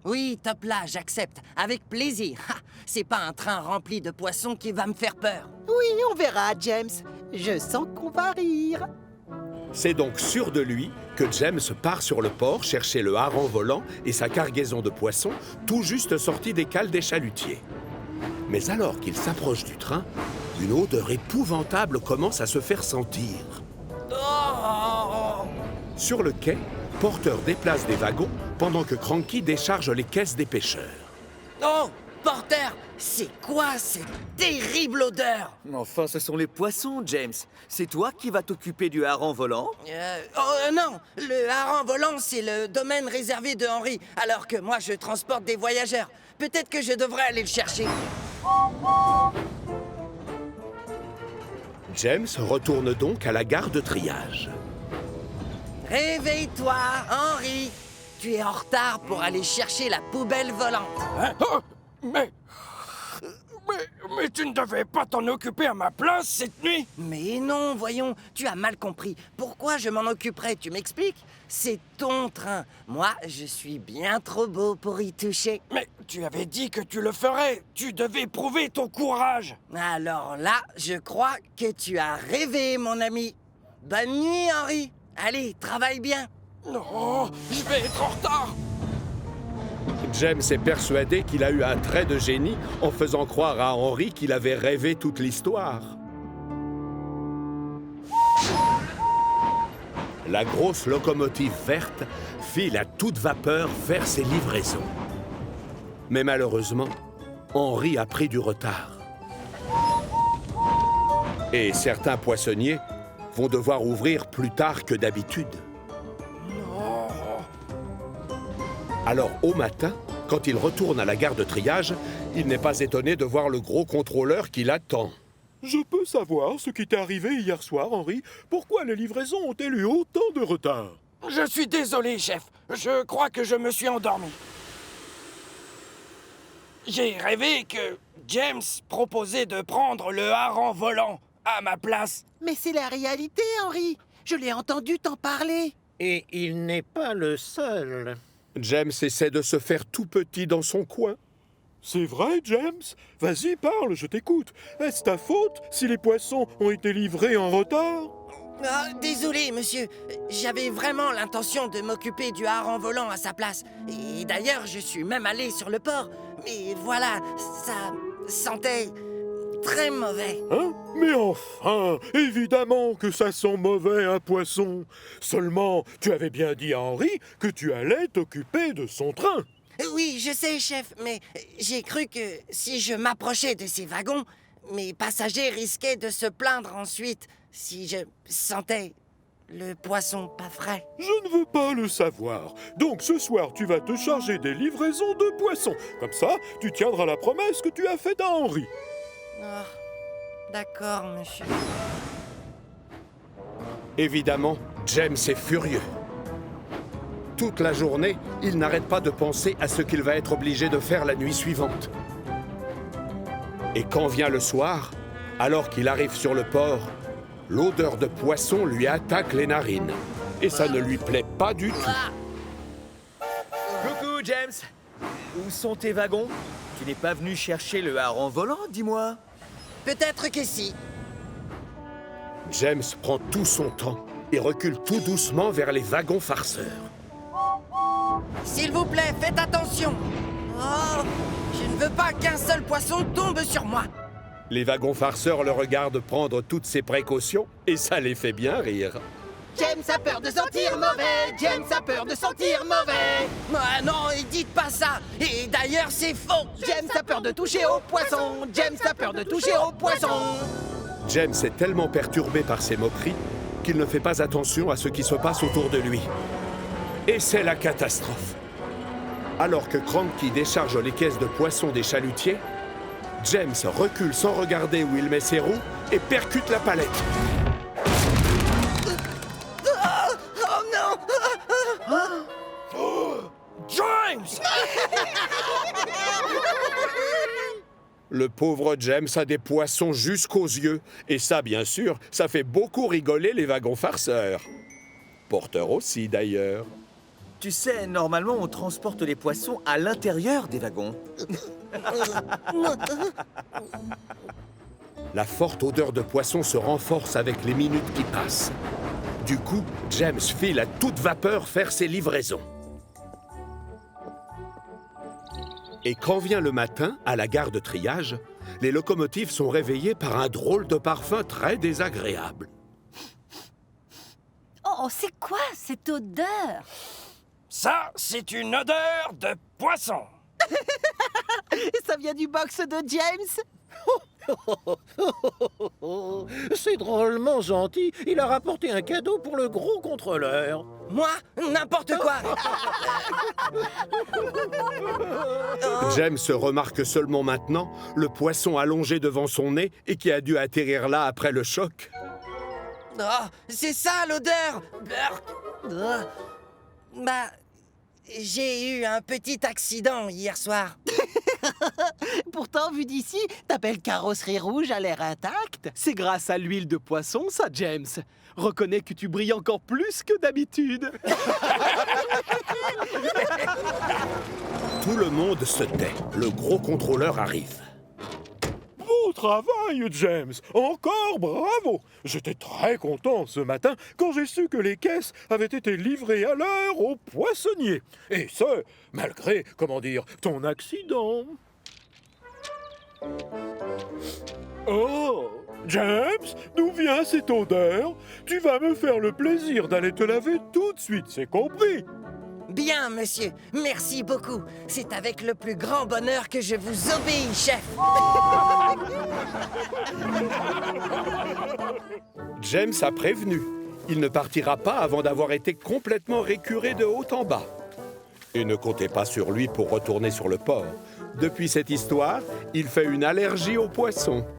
Oui, top là, j'accepte. Avec plaisir. Ha, c'est pas un train rempli de poissons qui va me faire peur. Oui, on verra, James. Je sens qu'on va rire. C'est donc sûr de lui que James part sur le port chercher le hareng volant et sa cargaison de poissons, tout juste sortis des cales des chalutiers. Mais alors qu'il s'approche du train, une odeur épouvantable commence à se faire sentir. Oh! Sur le quai, Porter déplace des wagons pendant que Cranky décharge les caisses des pêcheurs. Oh, Porter, c'est quoi cette terrible odeur? Enfin, ce sont les poissons, James. C'est toi qui vas t'occuper du hareng volant? Non, le hareng volant, c'est le domaine réservé de Henry, alors que moi, je transporte des voyageurs. Peut-être que je devrais aller le chercher. James retourne donc à la gare de triage. Réveille-toi, Henry. Tu es en retard pour aller chercher la poubelle volante. Hein? Oh, mais tu ne devais pas t'en occuper à ma place cette nuit? Mais non, voyons, tu as mal compris. Pourquoi je m'en occuperais, tu m'expliques? C'est ton train. Moi, je suis bien trop beau pour y toucher. Mais tu avais dit que tu le ferais. Tu devais prouver ton courage. Alors là, je crois que tu as rêvé, mon ami. Bonne nuit, Henri. Allez, travaille bien. Non, je vais être en retard. James est persuadé qu'il a eu un trait de génie en faisant croire à Henry qu'il avait rêvé toute l'histoire. La grosse locomotive verte file à toute vapeur vers ses livraisons. Mais malheureusement, Henry a pris du retard. Et certains poissonniers vont devoir ouvrir plus tard que d'habitude. Alors, au matin, quand il retourne à la gare de triage, il n'est pas étonné de voir le gros contrôleur qui l'attend. Je peux savoir ce qui t'est arrivé hier soir, Henry? Pourquoi les livraisons ont-elles eu autant de retard? Je suis désolé, chef. Je crois que je me suis endormi. J'ai rêvé que James proposait de prendre le hareng volant à ma place. Mais c'est la réalité, Henry. Je l'ai entendu t'en parler. Et il n'est pas le seul. James essaie de se faire tout petit dans son coin. C'est vrai, James? Vas-y, parle, je t'écoute. Est-ce ta faute si les poissons ont été livrés en retard? Ah, désolé, monsieur. J'avais vraiment l'intention de m'occuper du hareng volant à sa place. Et d'ailleurs, je suis même allé sur le port. Mais voilà, ça sentait très mauvais. Hein? Mais enfin, évidemment que ça sent mauvais un poisson. Seulement, tu avais bien dit à Henry que tu allais t'occuper de son train. Oui, je sais, chef, mais j'ai cru que si je m'approchais de ces wagons, mes passagers risquaient de se plaindre ensuite si je sentais le poisson pas frais. Je ne veux pas le savoir. Donc ce soir, tu vas te charger des livraisons de poissons. Comme ça, tu tiendras la promesse que tu as faite à Henry. Oh, d'accord, monsieur. Évidemment, James est furieux. Toute la journée, il n'arrête pas de penser à ce qu'il va être obligé de faire la nuit suivante. Et quand vient le soir, alors qu'il arrive sur le port, l'odeur de poisson lui attaque les narines. Et ça ne lui plaît pas du tout. Coucou, James. Où sont tes wagons? Tu n'es pas venu chercher le hareng volant, dis-moi? Peut-être que si. James prend tout son temps et recule tout doucement vers les wagons farceurs. S'il vous plaît, faites attention. Oh, je ne veux pas qu'un seul poisson tombe sur moi. Les wagons farceurs le regardent prendre toutes ses précautions et ça les fait bien rire. James a peur de sentir mauvais. James a peur de sentir mauvais. Ah non, dites pas ça. Et d'ailleurs, c'est faux. James a peur de toucher aux poissons. James a peur de toucher aux poissons. James est tellement perturbé par ces moqueries qu'il ne fait pas attention à ce qui se passe autour de lui. Et c'est la catastrophe. Alors que Cranky décharge les caisses de poissons des chalutiers, James recule sans regarder où il met ses roues et percute la palette. Oh non! James! Le pauvre James a des poissons jusqu'aux yeux. Et ça, bien sûr, ça fait beaucoup rigoler les wagons farceurs. Porteurs aussi, d'ailleurs. Tu sais, normalement, on transporte les poissons à l'intérieur des wagons. La forte odeur de poisson se renforce avec les minutes qui passent. Du coup, James file à toute vapeur faire ses livraisons. Et quand vient le matin, à la gare de triage, les locomotives sont réveillées par un drôle de parfum très désagréable. Oh, c'est quoi cette odeur? Ça, c'est une odeur de poisson. Ça vient du box de James. C'est drôlement gentil. Il a rapporté un cadeau pour le gros contrôleur. Moi? N'importe quoi. James remarque seulement maintenant le poisson allongé devant son nez et qui a dû atterrir là après le choc. Oh, c'est ça l'odeur. Bah, J'ai eu un petit accident hier soir. Pourtant, vu d'ici, ta belle carrosserie rouge a l'air intacte. C'est grâce à l'huile de poisson, ça, James. Reconnais que tu brilles encore plus que d'habitude. Tout le monde se tait. Le gros contrôleur arrive. Beau travail, James. Encore bravo. J'étais très content ce matin quand j'ai su que les caisses avaient été livrées à l'heure aux poissonniers. Et ce, malgré, comment dire, ton accident. Oh, James, d'où vient cette odeur? Tu vas me faire le plaisir d'aller te laver tout de suite, c'est compris? Bien, monsieur. Merci beaucoup. C'est avec le plus grand bonheur que je vous obéis, chef. James a prévenu. Il ne partira pas avant d'avoir été complètement récuré de haut en bas. Et ne comptez pas sur lui pour retourner sur le port. Depuis cette histoire, il fait une allergie aux poissons.